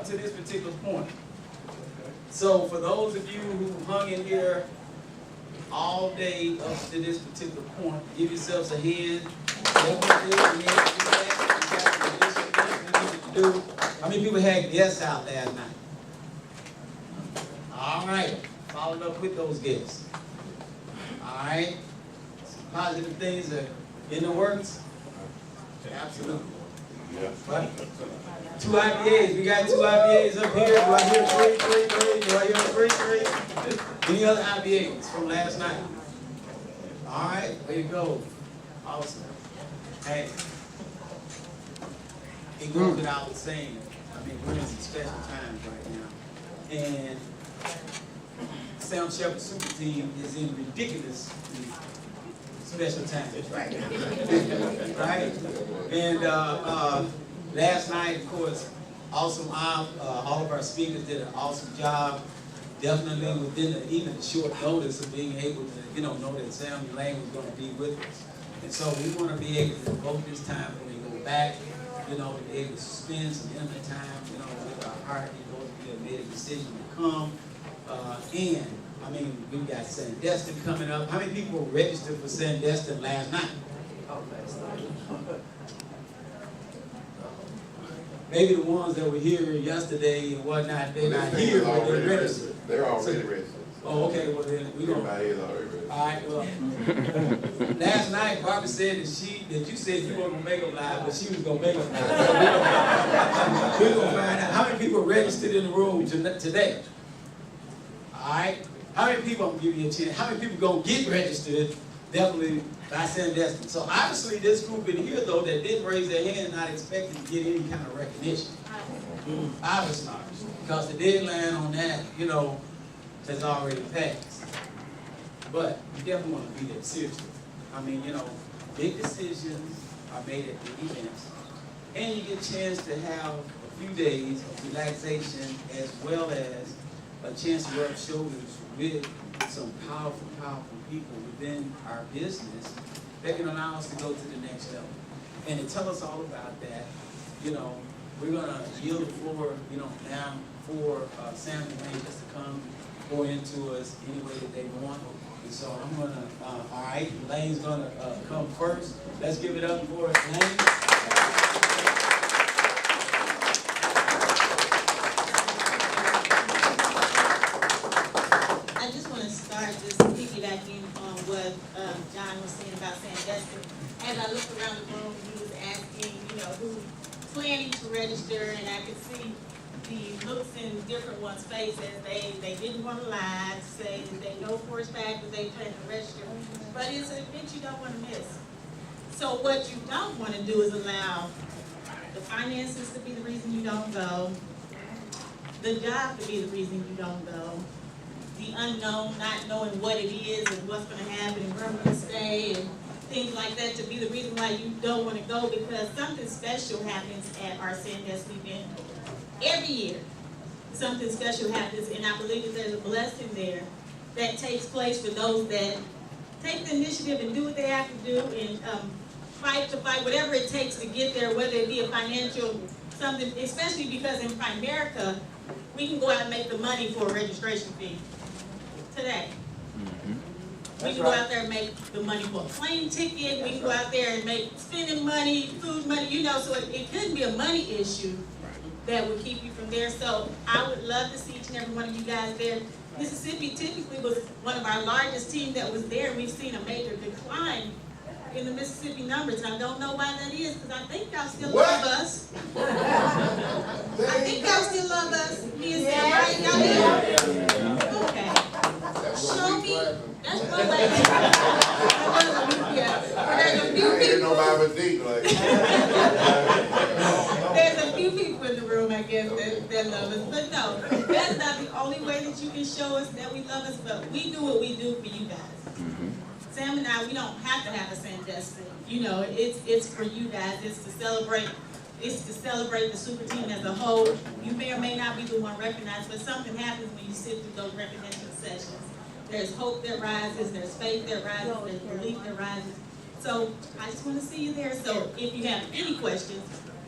to this particular point. So for those of you who hung in here all day up to this particular point, give yourselves a hand. How many people had guests out last night? All right, followed up with those guests. All right, some positive things are in the works. Absolutely. Yeah. Right. 2 IPAs. We got 2 IPAs up here. Do I hear 3? Do I hear 3? Any other IPAs from last night? All right, way to go. Awesome. Hey, it goes without saying. I mean, we're in some special times right now, and Sam Shepard SuperTeam is in ridiculous special times, right? Right? And last night, of course, awesome. All of our speakers did an awesome job. Definitely within even a short notice of being able to, know that Sam Elaine was going to be with us. And so we want to be able to devote this time when we go back, to be able to spend some intimate time, with our heart, those who have made a decision to come. And I mean, we've got Sandestin coming up. How many people registered for Sandestin last night? Maybe the ones that were here yesterday and whatnot, they're not here, but they're registered. They're already registered. Oh, okay, well then we don't. Everybody is already registered. All right, well, last night Barbara said that you said you weren't gonna make them live, but she was gonna make them live. We're gonna find out how many people registered in the room today. All right, how many people? I'm gonna give you a chance. How many people gonna get registered? Definitely by Sandestin. So obviously this group in here though that didn't raise their hand, not expecting to get any kind of recognition. Obviously, because the deadline on that, has already passed. But you definitely want to be there, seriously. I mean, big decisions are made at the events, and you get a chance to have a few days of relaxation as well as a chance to rub shoulders with some powerful, powerful people within our business that can allow us to go to the next level. And to tell us all about that, we're going to yield the floor, now for Sam Elaine just to come pour into us any way that they want. And so I'm going to, all right, Elaine's going to come first. Let's give it up for Elaine. I just want to start just piggybacking on what John was saying about Sandestin. As I looked around the room, he was asking, who's planning to register, and I could see the looks in different ones' faces. They didn't want to lie, to say that they know for a fact that they plan to register, but it's an event you don't want to miss. So what you don't want to do is allow the finances to be the reason you don't go, the job to be the reason you don't go, the unknown, not knowing what it is and what's going to happen and where we're going to stay and things like that to be the reason why you don't want to go, because something special happens at our Sandestin event. Every year, something special happens, and I believe that there's a blessing there that takes place for those that take the initiative and do what they have to do and fight whatever it takes to get there, whether it be a financial something, especially because in Primerica, we can go out and make the money for a registration fee today. We can go out there and make the money for a plane ticket. We can go out there and make spending money, food money, so it couldn't be a money issue that would keep you from there. So I would love to see each and every one of you guys there. Mississippi typically was one of our largest teams that was there. We've seen a major decline in the Mississippi numbers. And I don't know why that is, because I think y'all still love us. I think y'all still love us. Me and Sam, right? Y'all do? Okay. Show me. That's one way. There's a few people. There's a few people in the room, I guess, that love us. But no, that's not the only way that you can show us that we love us, but we do what we do for you guys. Sam and I, we don't have to have a Sandestin. It's for you guys. It's to celebrate. It's to celebrate the SuperTeam as a whole. You may or may not be the one recognized, but something happens when you sit through those recognition sessions. There's hope that rises, there's faith that rises, there's belief that rises. So I just want to see you there. So if you have any questions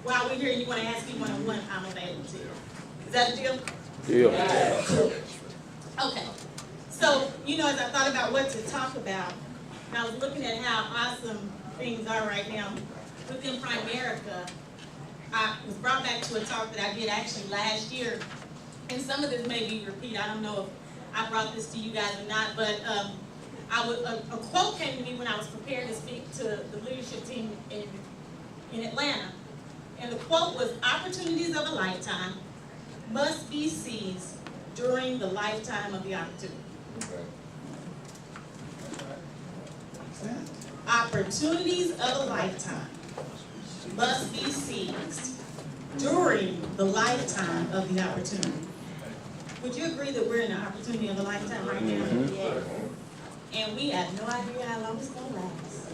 while we're here and you want to ask me one-on-one, I'm available to you. Is that a deal? Yeah. Okay. So, you know, as I thought about what to talk about, and I was looking at how awesome things are right now within Primerica, I was brought back to a talk that I did actually last year, and some of this may be repeat. I don't know if I brought this to you guys or not, but a quote came to me when I was prepared to speak to the leadership team in Atlanta, and the quote was, "Opportunities of a lifetime must be seized during the lifetime of the opportunity." Opportunities of a lifetime must be seized during the lifetime of the opportunity. Would you agree that we're in an opportunity of a lifetime right now? Yes. And we have no idea how long it's gonna last.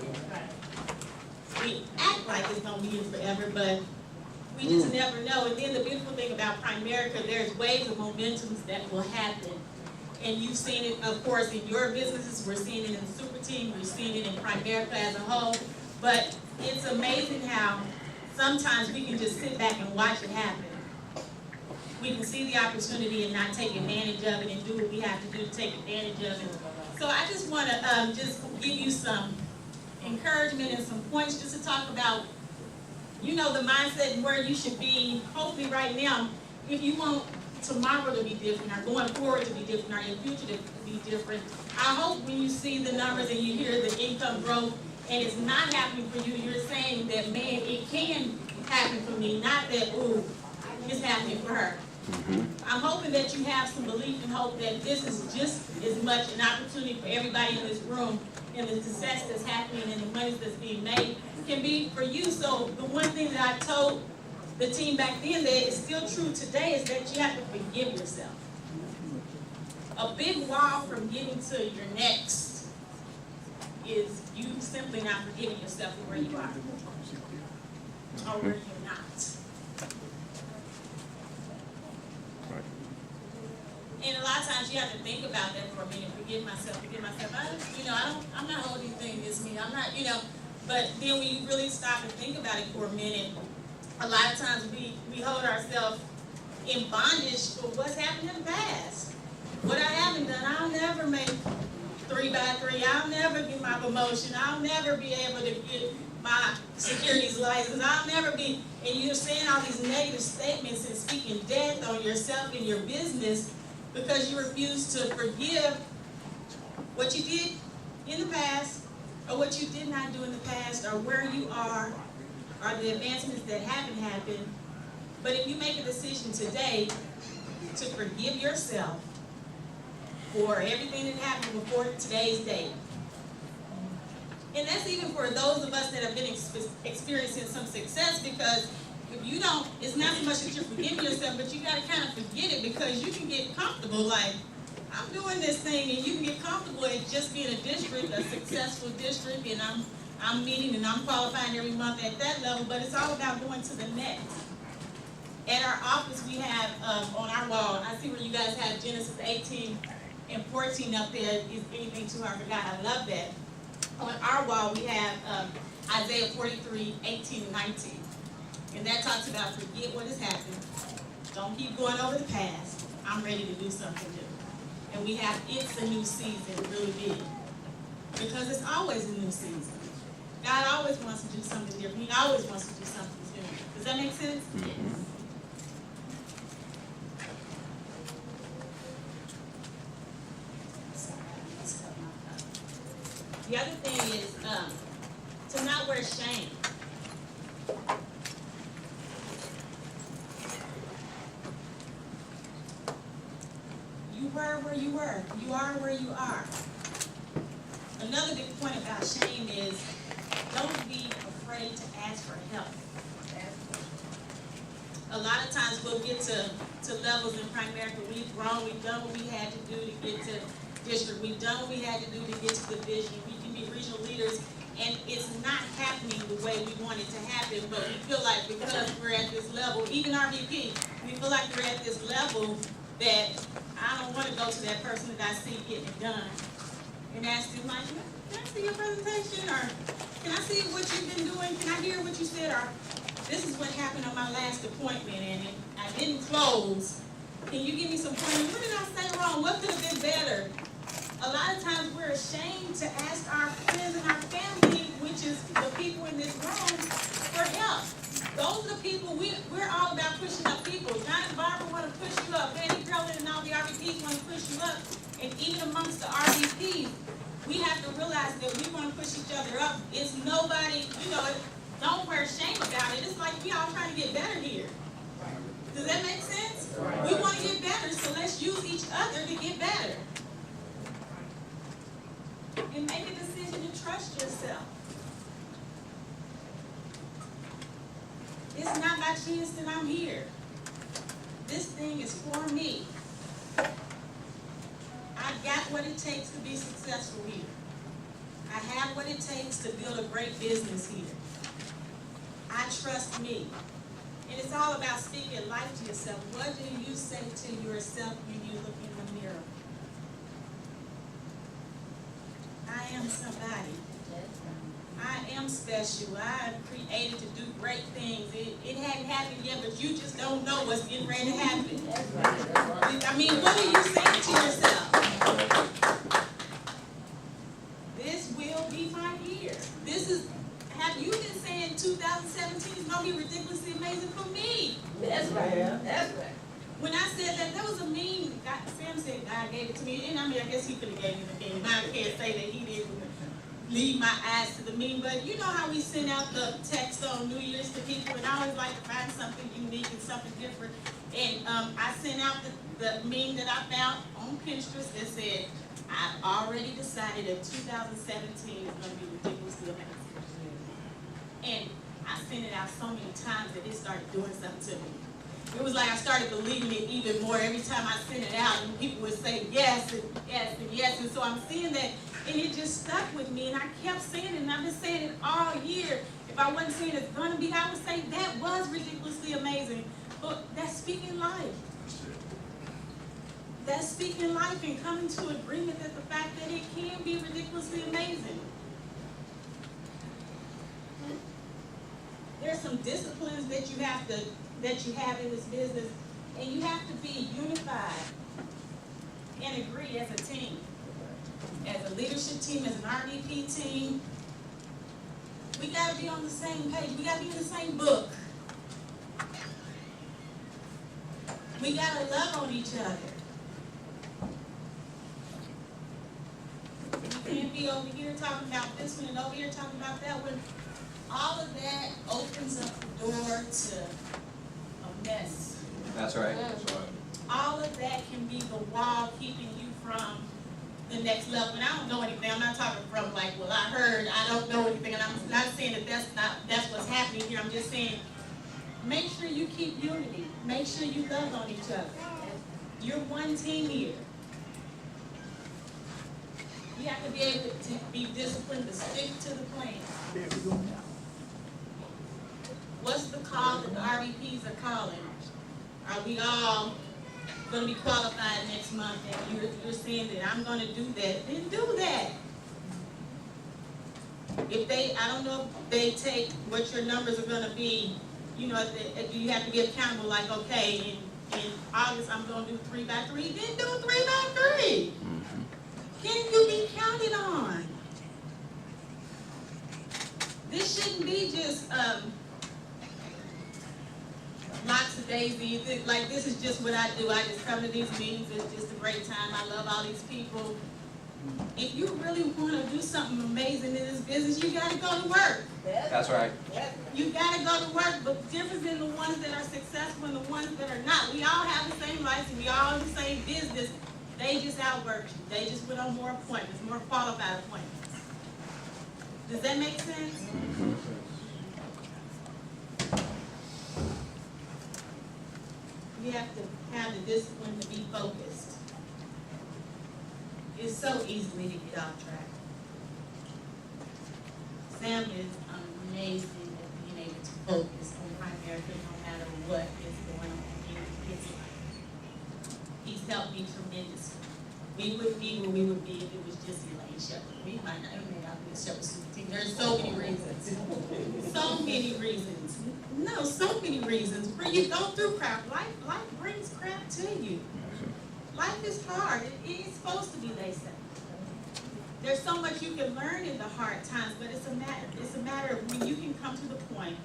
We act like it's gonna be here forever, but we just never know. And then the beautiful thing about Primerica, there's waves of momentums that will happen. And you've seen it, of course, in your businesses. We're seeing it in the SuperTeam. We're seeing it in Primerica as a whole. But it's amazing how sometimes we can just sit back and watch it happen. We can see the opportunity and not take advantage of it and do what we have to do to take advantage of it. So I just want to just give you some encouragement and some points just to talk about, you know, the mindset and where you should be, hopefully right now, if you want tomorrow to be different, or going forward to be different, or your future to be different. I hope when you see the numbers and you hear the income growth and it's not happening for you, you're saying that, man, it can happen for me, not that, ooh, it's happening for her. I'm hoping that you have some belief and hope that this is just as much an opportunity for everybody in this room, and the success that's happening and the money that's being made can be for you. So the one thing that I told the team back then that is still true today is that you have to forgive yourself. A big wall from getting to your next is you simply not forgiving yourself for where you are or where you're not. And a lot of times you have to think about that for a minute. Forgive myself. I'm not holding anything against me. I'm not, but then when you really stop and think about it for a minute, a lot of times we hold ourselves in bondage for what's happened in the past. What I haven't done, I'll never make 3x3. I'll never get my promotion. I'll never be able to get my securities license. I'll never be, and you're saying all these negative statements and speaking death on yourself and your business because you refuse to forgive what you did in the past, or what you did not do in the past, or where you are, or the advancements that haven't happened. But if you make a decision today to forgive yourself for everything that happened before today's date, and that's even for those of us that have been experiencing some success, because if you don't, it's not so much that you're forgiving yourself, but you got to kind of forget it, because you can get comfortable, like, I'm doing this thing, and you can get comfortable at just being a district, a successful district, and I'm meeting and I'm qualifying every month at that level, but it's all about going to the next. At our office, we have on our wall, I see where you guys have Genesis 18 and 14 up there. Is anything too hard for God? I love that. On our wall, we have Isaiah 43, 18 and 19. And that talks about forget what has happened. Don't keep going over the past. I'm ready to do something new. And we have It's a New Season really big. Because it's always a new season. God always wants to do something different. He always wants to do something new. Does that make sense? Mm-hmm. The other thing is to not wear shame. You were where you were. You are where you are. Another big point about shame is don't be afraid to ask for help. A lot of times we'll get to levels in Primerica. We've grown. We've done what we had to do to get to district. We've done what we had to do to get to division. We can be regional leaders, and it's not happening the way we want it to happen, but we feel like because we're at this level, even our VP, we feel like we're at this level that I don't want to go to that person that I see getting it done and ask them, like, can I see your presentation, or can I see what you've been doing? Can I hear what you said? Or this is what happened on my last appointment, and I didn't close Can you give me some pointers? What did I say wrong? What could have been better? A lot of times we're ashamed to ask our friends and our family, which is the people in this room, for help. Those are the people, we're all about pushing up people. John and Barbara want to push you up. Randy Curlin and all the RVPs want to push you up. And even amongst the RVPs, we have to realize that we want to push each other up. It's nobody, don't wear shame about it. It's like we all trying to get better here. Does that make sense? We want to get better, so let's use each other to get better. And make a decision to trust yourself. It's not by chance that I'm here. This thing is for me. I got what it takes to be successful here. I have what it takes to build a great business here. I trust me. And it's all about speaking life to yourself. What do you say to yourself when you look in the mirror? I am somebody. I am special. I am created to do great things. It hadn't happened yet, but you just don't know what's getting ready to happen. I mean, what are you saying to yourself? This will be my year. Have you been saying 2017 is going to be ridiculously amazing for me? That's right. That's right. When I said that, there was a meme. Sam said God gave it to me, and I mean, I guess he could have gave me the meme. I can't say that he didn't lead my eyes to the meme, but you know how we send out the text on New Year's to people, and I always like to find something unique and something different. And I sent out the meme that I found on Pinterest that said, I've already decided that 2017 is going to be ridiculously amazing. And I sent it out so many times that it started doing something to me. It was like I started believing it even more every time I sent it out, and people would say yes and yes and yes. And so I'm seeing that, and it just stuck with me, and I kept saying it, and I've been saying it all year. If I wasn't saying it's going to be, I would say that was ridiculously amazing. But that's speaking life. That's speaking life and coming to agreement that the fact that it can be ridiculously amazing. There's some disciplines that you have in this business, and you have to be unified and agree as a team, as a leadership team, as an RVP team. We got to be on the same page. We got to be in the same book. We got to love on each other. We can't be over here talking about this one and over here talking about that one. All of that opens up the door to a mess. That's right. All of that can be the wall keeping you from the next level. And I don't know anything. I'm not talking from like, well, I heard, I don't know anything. And I'm not saying that that's what's happening here. I'm just saying, make sure you keep unity. Make sure you love on each other. You're one team here. You have to be able to be disciplined to stick to the plan. What's the call that the RVPs are calling? Are we all going to be qualified next month? And you're saying that I'm going to do that, then do that. If I don't know if they take what your numbers are going to be, you you have to be accountable, like, okay, in August I'm going to do 3x3, then do 3x3. Can you be counted on? This shouldn't be just lots of daisies. Like, this is just what I do. I just come to these meetings. It's just a great time. I love all these people. If you really want to do something amazing in this business, you got to go to work. That's right. You got to go to work. But the difference in the ones that are successful and the ones that are not. We all have the same license. We all in the same business. They just outworked you. They just went on more appointments, more qualified appointments. Does that make sense? Mm-hmm. You have to have the discipline to be focused. It's so easily to get off track. Sam is amazing at being able to focus on primary care no matter what is going on in his life. He's helped me tremendously. We wouldn't be where we would be if it was just Elaine Shepard. We might not have made out the Shepard Super Team. There's so many reasons. So many reasons. No, so many reasons. Where you go through crap. Life brings crap to you. Life is hard. It's supposed to be, they say. There's so much you can learn in the hard times, but it's a matter of when you can come to the point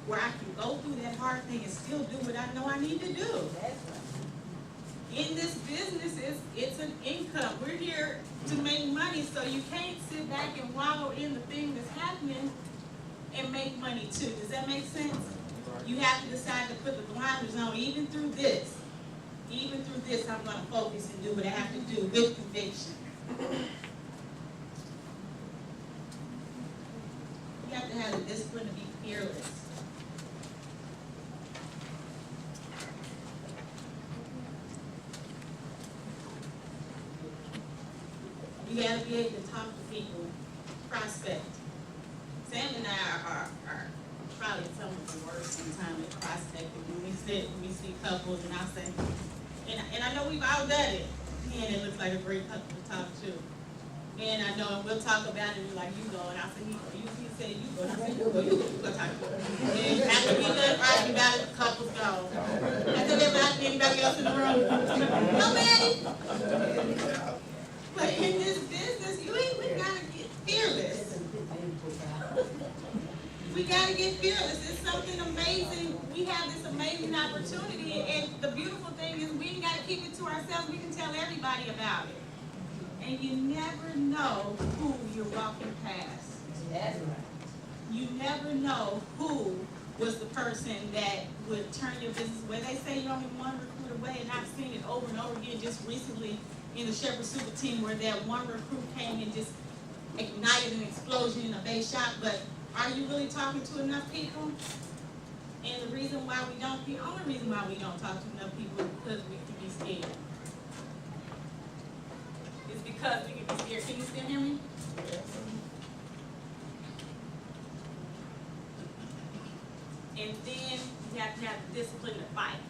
where I can go through that hard thing and still do what I know I need to do. In this business, it's an income. We're here to make money, so you can't sit back and wallow in the thing that's happening and make money too. Does that make sense? You have to decide to put the blinders on. Even through this, I'm going to focus and do what I have to do with conviction. You have to have the discipline to be fearless. You got to be able to talk to people, prospect. Sam and I are probably some of the worst sometimes at prospecting. When we see couples, and I say, and I know we've all done it. Man, it looks like a great couple to talk to. And I know, and we'll talk about it, and like, you go, and I say, he said, you go, and I say, you go talk to him. And after we done arguing about it, the couple's gone. Has there ever happened to anybody else in the room? Nobody? But in this business, we gotta get fearless. We gotta get fearless. It's something amazing. We have this amazing opportunity, and the beautiful thing is we ain't gotta keep it to ourselves. We can tell everybody about it. And you never know who you're walking past. That's right. You never know who was the person that would turn your business away. They say you're only one recruit away, and I've seen it over and over again just recently in the Shepard Super Team, where that one recruit came and just ignited an explosion in a base shop. But are you really talking to enough people? And the only reason why we don't talk to enough people is because we can be scared. It's because we can be scared. Can you still hear me? And then you have to have the discipline to fight.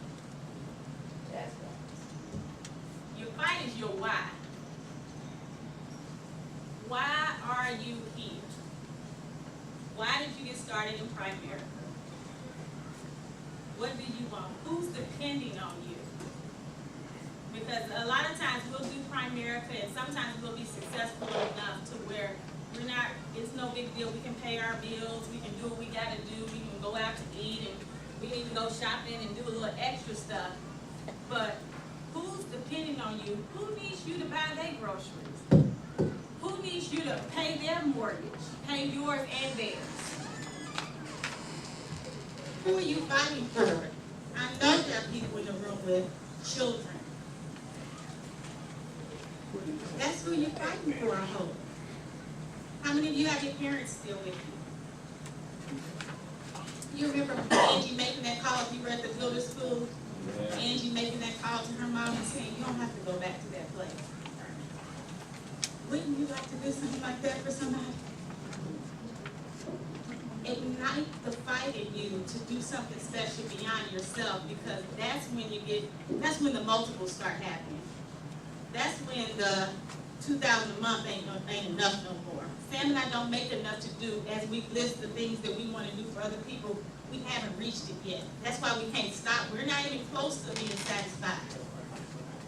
That's right. Your fight is your why. Why are you here? Why did you get started in Primerica? What do you want? Who's depending on you? Because a lot of times we'll do Primerica, and sometimes we'll be successful enough to where it's no big deal. We can pay our bills, we can do what we gotta do, we can go out to eat, and we can even go shopping and do a little extra stuff. But who's depending on you? Who needs you to buy their groceries? Who needs you to pay their mortgage? Pay yours and theirs? Who are you fighting for? I know there are people in the room with children. That's who you're fighting for, I hope. How many of you have your parents still with you? You remember Angie making that call if you were at the builder school? Yeah. Angie making that call to her mom and saying, you don't have to go back to that place. Wouldn't you like to do something like that for somebody? Ignite the fight in you to do something special beyond yourself, because that's when the multiples start happening. That's when the 2,000 a month ain't enough no more. Sam and I don't make enough to do, as we list the things that we want to do for other people, we haven't reached it yet. That's why we can't stop. We're not even close to being satisfied.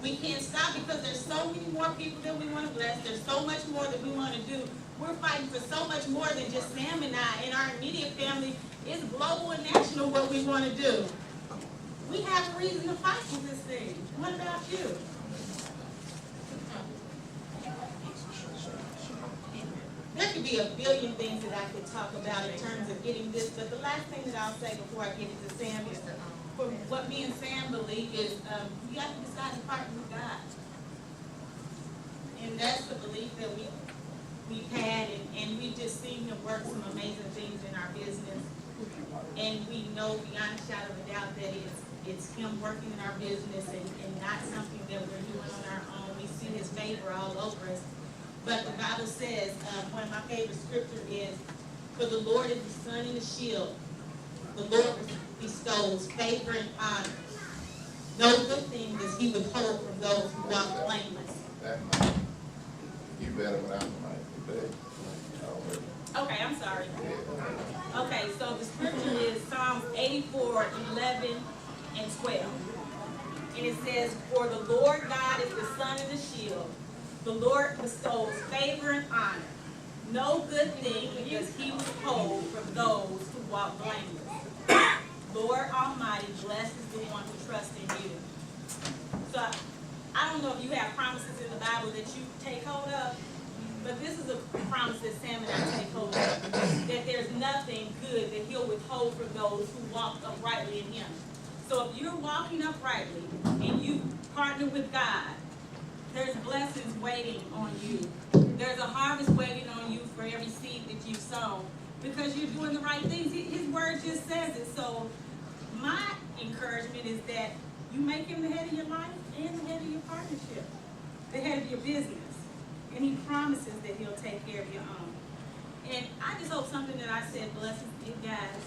We can't stop because there's so many more people that we want to bless. There's so much more that we want to do. We're fighting for so much more than just Sam and I and our immediate family. It's global and national what we want to do. We have a reason to fight for this thing. What about you? There could be a billion things that I could talk about in terms of getting this, but the last thing that I'll say before I get into Sam is, for what me and Sam believe is, you have to decide to partner with God. And that's the belief that we've had, and we've just seen him work some amazing things in our business. And we know beyond a shadow of a doubt that it's him working in our business and not something that we're doing on our own. We see his favor all over us. But the Bible says, one of my favorite scripture is, for the Lord is the sun and the shield. The Lord bestows favor and honor. No good thing does he withhold from those who walk blameless. For the Lord God is the sun and the shield. The Lord bestows favor and honor. No good thing because he withhold from those who walk blameless. Lord Almighty blesses the one who trusts in you. So I don't know if you have promises in the Bible that you take hold of, but this is a promise that Sam and I take hold of, that there's nothing good that he'll withhold from those who walk uprightly in him. So if you're walking uprightly and you partner with God, there's blessings waiting on you. There's a harvest waiting on you for every seed that you've sown because you're doing the right things. His word just says it. So my encouragement is that you make him the head of your life and the head of your partnership, the head of your business. And he promises that he'll take care of your own. And I just hope something that I said blesses you guys.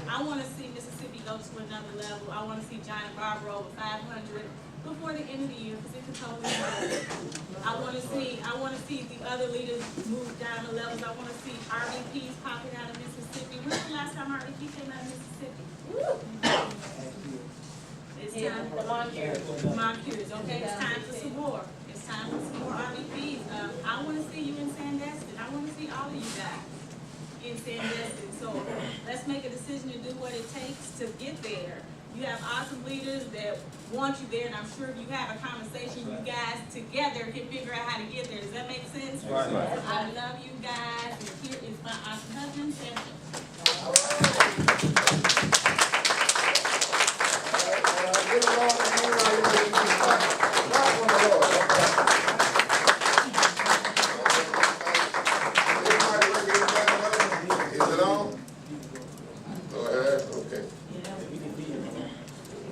I want to see Mississippi go to another level. I want to see John and Barbara over 500 before the end of the year, because it could totally work. I want to see the other leaders move down the levels. I want to see RVPs popping out of Mississippi. When's the last time RVP came out of Mississippi? It's time. Monteers, okay? It's time for some more. It's time for some more RVPs. I want to see you in Sandestin. I want to see all of you guys in Sandestin. So let's make a decision to do what it takes to get there. You have awesome leaders that want you there, and I'm sure if you have a conversation, you guys together can figure out how to get there. Does that make sense? Right. I love you guys, and here is my awesome husband, Sam. Is it on? Go ahead, okay.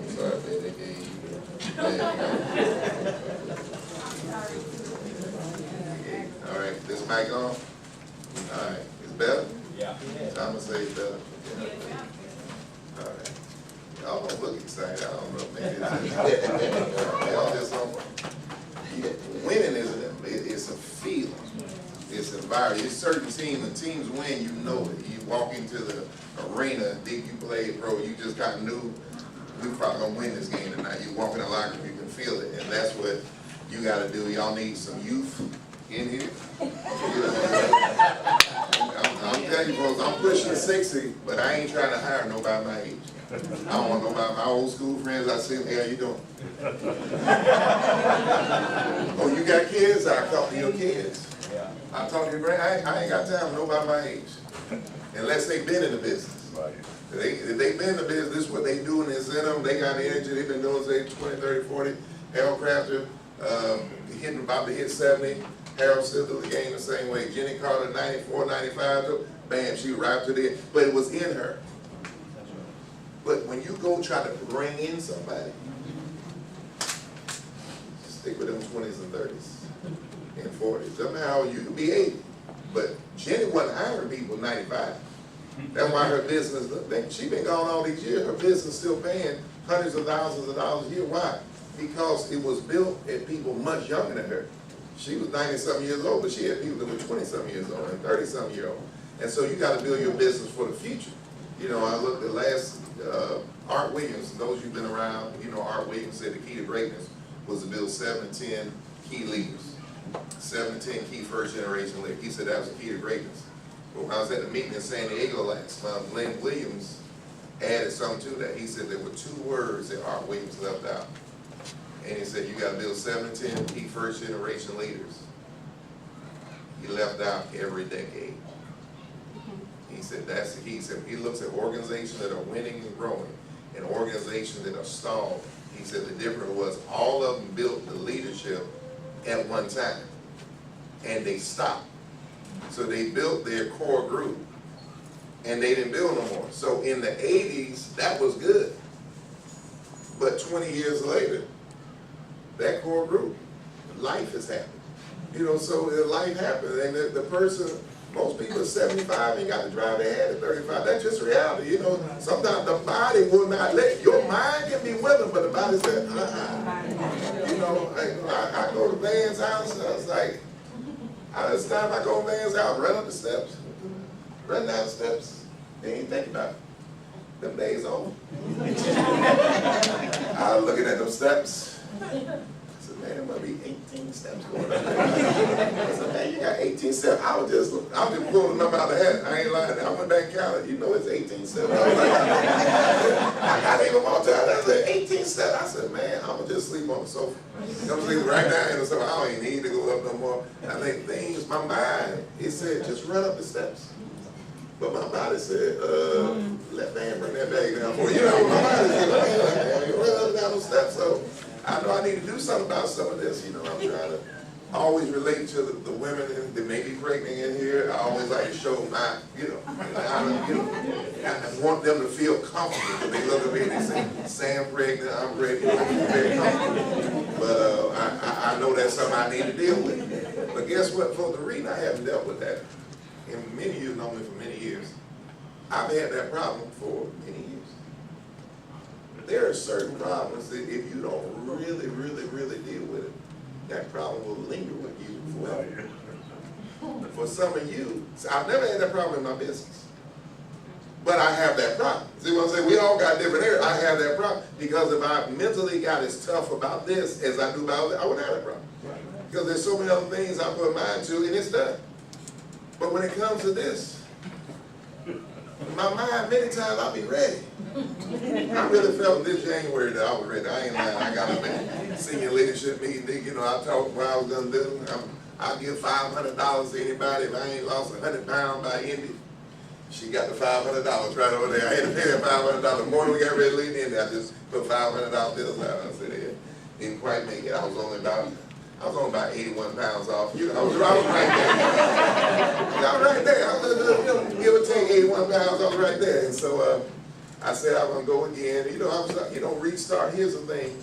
I'm sorry, man, they gave you. All right, this mic on? All right, it's better? Yeah. I'm gonna say it's better. All right. Y'all don't look excited, I don't know, maybe it's y'all just don't. Winning it's a feeling. It's an environment. It's certain teams, when teams win, you know it. You walk into the arena, think you played pro, you just kind of knew we probably gonna win this game tonight. You walk in the locker room, you can feel it, and that's what you gotta do. Y'all need some youth in here. I'm telling you folks, I'm pushing 60, but I ain't trying to hire nobody my age. I don't want nobody, my old school friends, I see them, hey, how you doing? Oh, you got kids? I talk to your kids. I talk to your grand, I ain't got time for nobody my age. Unless they've been in the business. If they've been in the business, this is what they do and it's in them, they got the energy, they've been doing say 20, 30, 40. Harold Crafter, about to hit 70. Harold still do the game the same way. Jenny Carter, 94, 95, bam, she right to the end. But it was in her. But when you go try to bring in somebody, stick with them 20s and 30s and 40s. Somehow you can be 80. But Jenny wasn't hiring people 95. That's why her business, she been gone all these years, her business still paying hundreds of thousands of dollars a year. Why? Because it was built at people much younger than her. She was 90-something years old, but she had people that were 20-something years old and 30-something years old. And so you got to build your business for the future. You know, I looked at last, Art Williams, those who've been around, you know, Art Williams said the key to greatness was to build 7 to 10 key leaders. 7 to 10 key first generation leaders. He said that was the key to greatness. But when I was at the meeting in San Diego last month, Glenn Williams added something to that. He said there were 2 words that Art Williams left out. And he said, you got to build 7 to 10 key first generation leaders. He left out every decade. He said, that's the key. He said, he looks at organizations that are winning and growing and organizations that are stalled. He said the difference was all of them built the leadership at one time and they stopped. So they built their core group and they didn't build no more. So in the 80s, that was good. But 20 years later, that core group, life has happened. You know, so life happens. And the person, most people at 75 ain't got to drive their head at 35. That's just reality. You know, sometimes the body will not let you. Your mind can be willing, but the body says, You know, I go to Van's house, I was like, this time I go to Van's house, run up the steps, run down the steps, they ain't think about it. Them days over. I was looking at them steps. said, man, there must be 18 steps going on. I said, man, you got 18 steps. I was just pulling the number out of the hat. I ain't lying. I went back and counted. You know it's 18 steps. I was like, I got even more time. I said, 18 steps. I said, man, I'm going to just sleep on the sofa. I'm sleeping right now in the sofa. I don't even need to go up no more. I think things, my mind, it said, just run up the steps. But my body said, let man bring that bag down for you. You know, my body said, man, you run up and down those steps. So I know I need to do something about some of this. You know, I'm trying to always relate to the women that may be pregnant in here. I always like to show my, I want them to feel comfortable. When they look at me and they say, Sam pregnant, I'm pregnant, I'm very comfortable. But I know that's something I need to deal with. But guess what, for the reason I haven't dealt with that, and many of you know me for many years, I've had that problem for many years. There are certain problems that if you don't really deal with it, that problem will linger with you forever. For some of you, I've never had that problem in my business, but I have that problem. See what I'm saying? We all got different areas. I have that problem because if I mentally got as tough about this as I do about it, I wouldn't have that problem. Because there's so many other things I put mind to and it's done. But when it comes to this, my mind, many times I'll be ready. I really felt this January that I was ready. I ain't lying. I got a senior leadership meeting. You know, I talked what I was going to do. I'll give $500 to anybody if I ain't lost 100 pounds by Indy. She got the $500 right over there. I had to pay that $500. The morning we got ready to leave Indy, I just put $500 bills out. I said, yeah, didn't quite make it. I was only about 81 pounds off. You know, I was right there. I was right there. I was give or take 81 pounds. I was right there. And so I said I'm gonna go again. You know, I was restart. Here's the thing.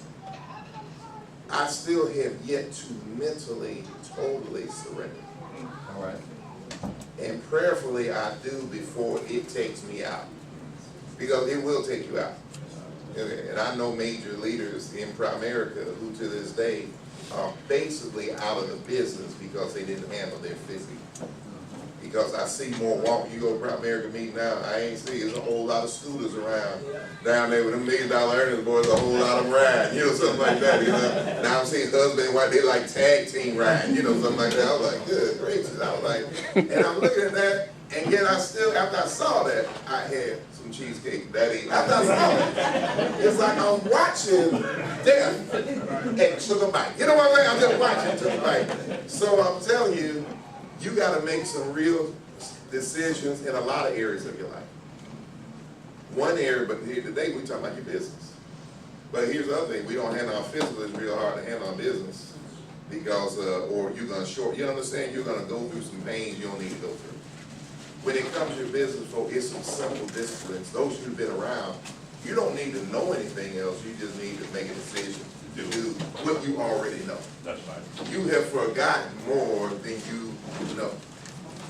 I still have yet to mentally, totally surrender. All right. And prayerfully, I do before it takes me out, because it will take you out. And I know major leaders in Primerica who, to this day, are basically out of the business because they didn't handle their physique. Because I see more walking. You go to Primerica meeting now, I ain't see there's a whole lot of scooters around down there with them $1 million earners, boys, a whole lot of them riding, something like that, Now I'm seeing husband and wife, they like tag team riding, something like that. I was like, good gracious. I was like, and I'm looking at that, and yet I still, after I saw that, I had some cheesecake that evening. After I saw it, it's like I'm watching death and took a bite. You know what I'm saying? I'm just watching, took a bite. So I'm telling you, you got to make some real decisions in a lot of areas of your life. One area, but here today we're talking about your business. But here's the other thing, we don't handle our physical, it's real hard to handle our business because, or you're going to you understand, you're going to go through some pains you don't need to go through. When it comes to your business, folks, it's some simple disciplines. Those who've been around, you don't need to know anything else, you just need to make a decision to do what you already know. That's fine. You have forgotten more than you know.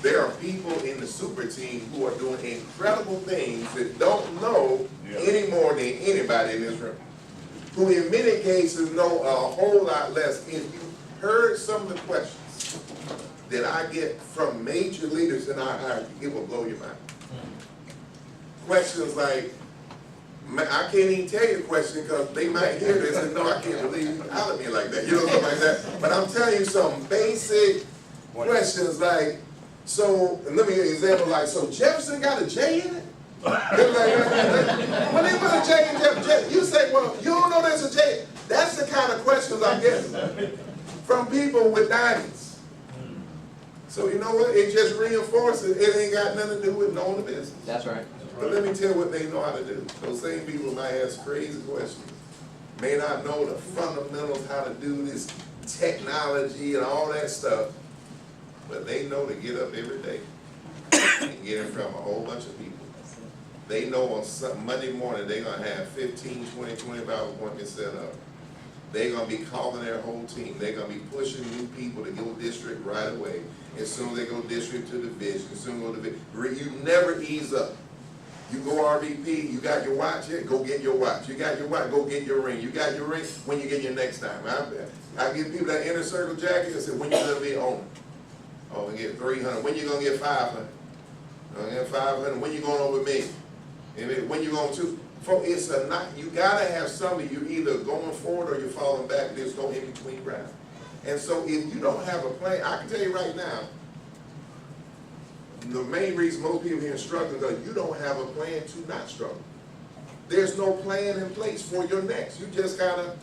There are people in the super team who are doing incredible things that don't know any more than anybody in this room. Who in many cases know a whole lot less. If you heard some of the questions that I get from major leaders in our hierarchy, it will blow your mind. Questions like, I can't even tell you a question because they might hear this and no, I can't believe you holler at me like that, something like that. But I'm telling you some basic questions like, so, and let me give you an example, like, so Jefferson got a J in it? When they put a J in Jefferson, you say, well, you don't know there's a J. That's the kind of questions I'm getting from people with diamonds. So you know what? It just reinforces it ain't got nothing to do with knowing the business. That's right. But let me tell you what they know how to do. Those same people might ask crazy questions, may not know the fundamentals, how to do this technology and all that stuff, but they know to get up every day and get in front of a whole bunch of people. They know on Monday morning they're going to have 15, 20, 25 appointments set up. They're going to be calling their whole team. They're going to be pushing new people to go district right away. As soon as they go district to division, as soon as they go division, you never ease up. You go RVP, you got your watch yet? Go get your watch. You got your watch, go get your ring. You got your ring, when you get your next time. I give people that inner circle jacket, I say, when you going to be owner? Oh, we get 300. When you going to get 500? I'm going to get 500. When you going over me? When you going to? It's a not, you gotta have something, you're either going forward or you're falling back, there's no in between ground. And so if you don't have a plan, I can tell you right now, the main reason most people here are struggling is because you don't have a plan to not struggle. There's no plan in place for your next. You just gotta,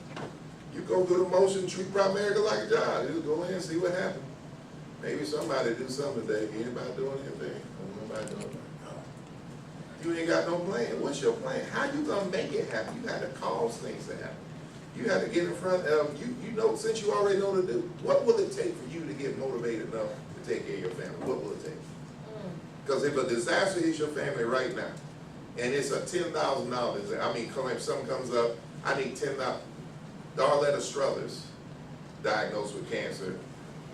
you go through the motion, treat Primerica like a job. You just go in and see what happens. Maybe somebody do something today. Anybody doing anything? Nobody doing anything. You ain't got no plan. What's your plan? How you gonna make it happen? You got to cause things to happen. You got to get in front of, you know, since you already know to do, what will it take for you to get motivated enough to take care of your family? What will it take? Because if a disaster hits your family right now, and it's a $10,000, I mean, if something comes up, I need $10,000. Darletta Struthers diagnosed with cancer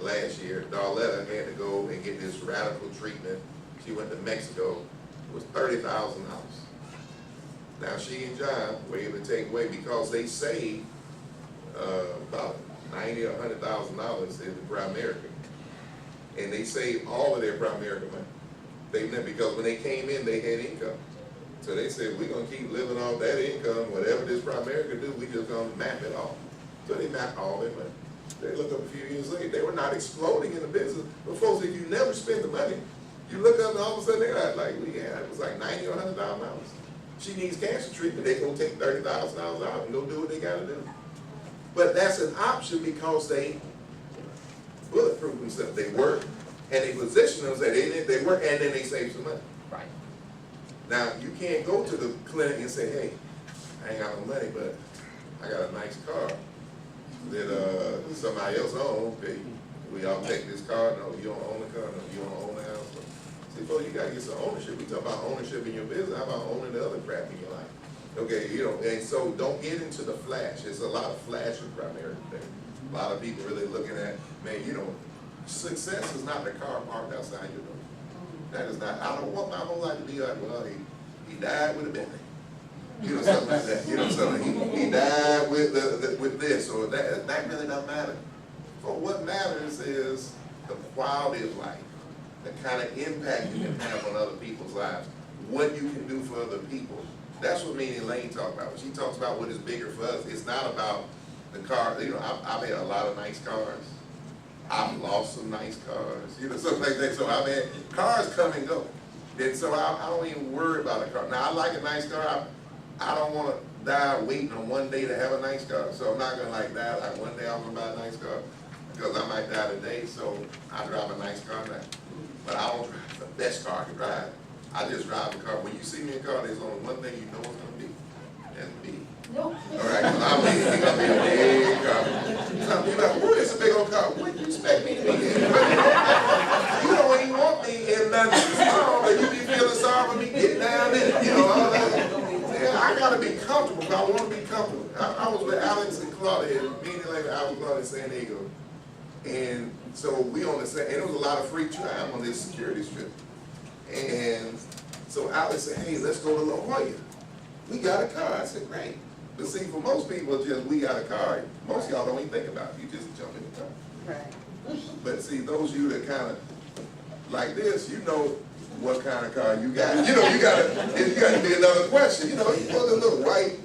last year. Darletta had to go and get this radical treatment. She went to Mexico. It was $30,000. Now she and John were able to take away because they saved about $90,000 or $100,000 in Primerica, and they saved all of their Primerica money. Because when they came in, they had income, so they said we're gonna keep living off that income. Whatever this Primerica do, we just gonna map it off. So they mapped all their money. They look up a few years later, they were not exploding in the business. But folks, if you never spend the money, you look up and all of a sudden they got like, yeah, it was like $90,000 or $100,000. She needs cancer treatment, they gonna take $30,000 out and go do what they gotta do. But that's an option because they bulletproof themselves. They work and they position themselves, they work and then they save some money. Right. Now, you can't go to the clinic and say, hey, I ain't got no money, but I got a nice car that somebody else owns. Okay, we all take this car. No, you don't own the car. No, you don't own the house. See, folks, you got to get some ownership. We talk about ownership in your business. How about owning the other crap in your life? Okay, you know, and so don't get into the flash. There's a lot of flash in Primerica today. A lot of people really looking at, man, you know, success is not the car parked outside your door. That is not, I don't want my whole life to be like, well, he died with a Bentley. You know, something like that. You know, something. He died with this or that. That really doesn't matter. But what matters is the quality of life, the kind of impact you can have on other people's lives, what you can do for other people. That's what me and Elaine talk about. When she talks about what is bigger for us, it's not about the car. You know, I've had a lot of nice cars. I've lost some nice cars, you know, something like that. So I've had cars come and go. And so I don't even worry about a car. Now, I like a nice car. I don't want to die waiting on one day to have a nice car. So I'm not going to like die like one day I'm going to buy a nice car because I might die today. So I drive a nice car now. But I don't drive the best car I can drive. I just drive a car. When you see me in a car, there's only one thing you know it's going to be. That's me. Nope. All right, because I'm going to be a big car. Some people are like, what is a big old car? What do you expect me to be in? You don't even want me in nothing small, but you be feeling sorry for me getting down in it. You know, all that. Yeah, I got to be comfortable because I want to be comfortable. I was with Alex and Claudia, me and Elaine, I was Claudia in San Diego. And so we on the same, and there was a lot of free time on this security strip. And so Alex said, hey, let's go to La Jolla. We got a car. I said, great. But see, for most people, it's just we got a car. Most of y'all don't even think about it. You just jump in the car. Right. But see, those of you that kind of like this, you know what kind of car you got. You know, you got to be another question. You know, you want a little white,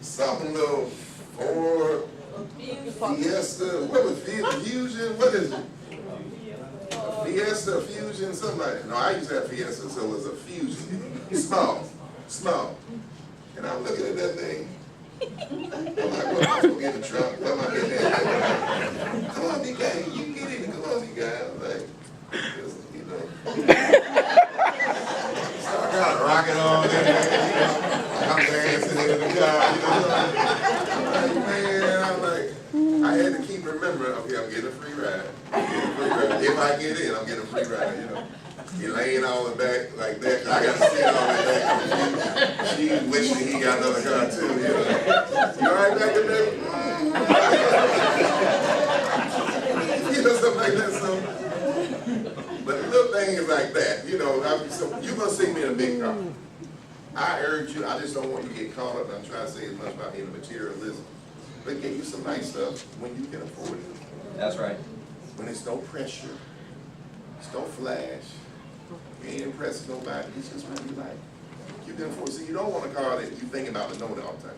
something little Ford, Fiesta, what was Fusion? What is it? Fiesta, Fusion, something like that. No, I used to have Fiesta, so it was a Fusion. Small. And I'm looking at that thing. I'm like, well, I'm going to get in the trunk. What am I getting in? Come on, big guy. You can get in. Come on, big guy. I'm like, you know. So I got a rocket on there. I'm dancing in the car. You know. I'm like, I had to keep remembering, okay, I'm getting a free ride. If I get in, I'm getting a free ride, you know. He laying all the back like that. I got to see it all the back. She wishing he got another car too. You know, you all right back in there? You know, something like that. So, but the little thing is like that. You know, so you're gonna see me in a big car. I urge you. I just don't want you to get caught up. I'm trying to say as much about being materialism, but get you some nice stuff when you can afford it. That's right. When it's no pressure, it's no flash. You ain't impressing nobody. It's just what you like. You can afford. See, you don't want a car that you think about the note all the time.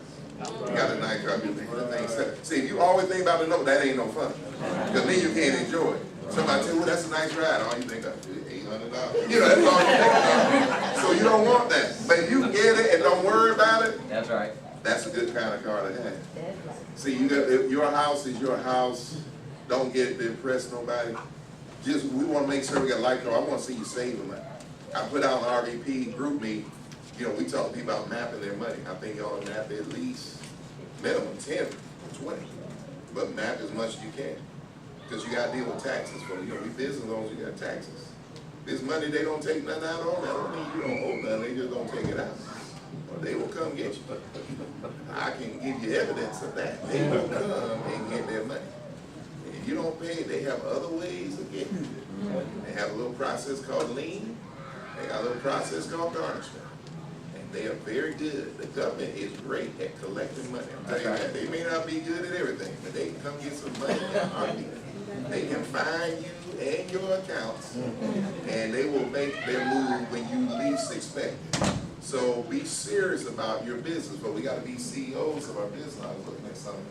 You got a nice car, you think that thing set. See, if you always think about the note, that ain't no fun. Because then you can't enjoy it. Somebody tell you, well, that's a nice ride. All you think of is $800. You know, that's all you think about. So you don't want that. But if you can get it and don't worry about it, That's right. that's a good kind of car to have. That's right. See, you got, if your house is your house. Don't get to impress nobody. Just, we want to make sure we got light car. I want to see you saving money. I put out an RVP group meet. You know, we talk to people about mapping their money. I think y'all map at least minimum 10 or 20. But map as much as you can. Because you got to deal with taxes. For, you know, we business loans, you got taxes. This money, they don't take nothing out on. That don't mean you don't owe nothing. They just don't take it out. Well, they will come get you. I can give you evidence of that. They will come and get their money. If you don't pay, they have other ways of getting it. They have a little process called lien. They got a little process called garnishment. And they are very good. The government is great at collecting money. I'm telling you that. They may not be good at everything, but they can come get some money in a heartbeat. They can find you and your accounts, and they will make their move when you least expect it. So be serious about your business, but we got to be CEOs of our business. I was looking at something.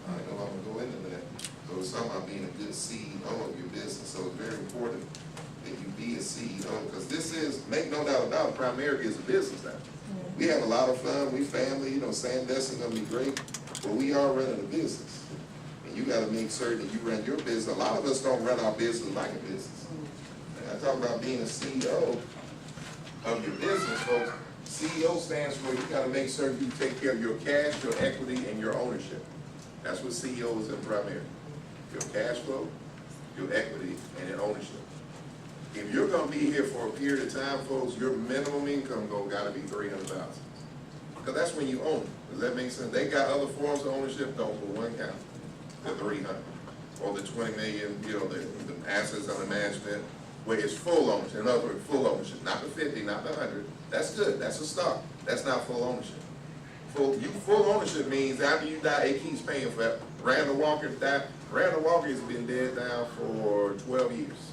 I don't know if I'm going to go into that. So it's something about being a good CEO of your business. So it's very important that you be a CEO, because this is, make no doubt about it, Primerica is a business now. We have a lot of fun. We family. You know, Sam Dustin's going to be great, but we are running a business. And you got to make certain that you run your business. A lot of us don't run our business like a business. And I talk about being a CEO of your business, folks. CEO stands for, you got to make certain you take care of your cash, your equity, and your ownership. That's what CEO is in Primerica. Your cash flow, your equity, and your ownership. If you're going to be here for a period of time, folks, your minimum income goal got to be $300,000. Because that's when you own it. Does that make sense? They got other forms of ownership, don't put one count. The 300 or the 20 million, you know, the assets under management, where it's full ownership. In other words, full ownership, not the 50, not the 100. That's good. That's a start. That's not full ownership. Full ownership means after you die, it keeps paying for it. Randall Walker died. Randall Walker has been dead now for 12 years.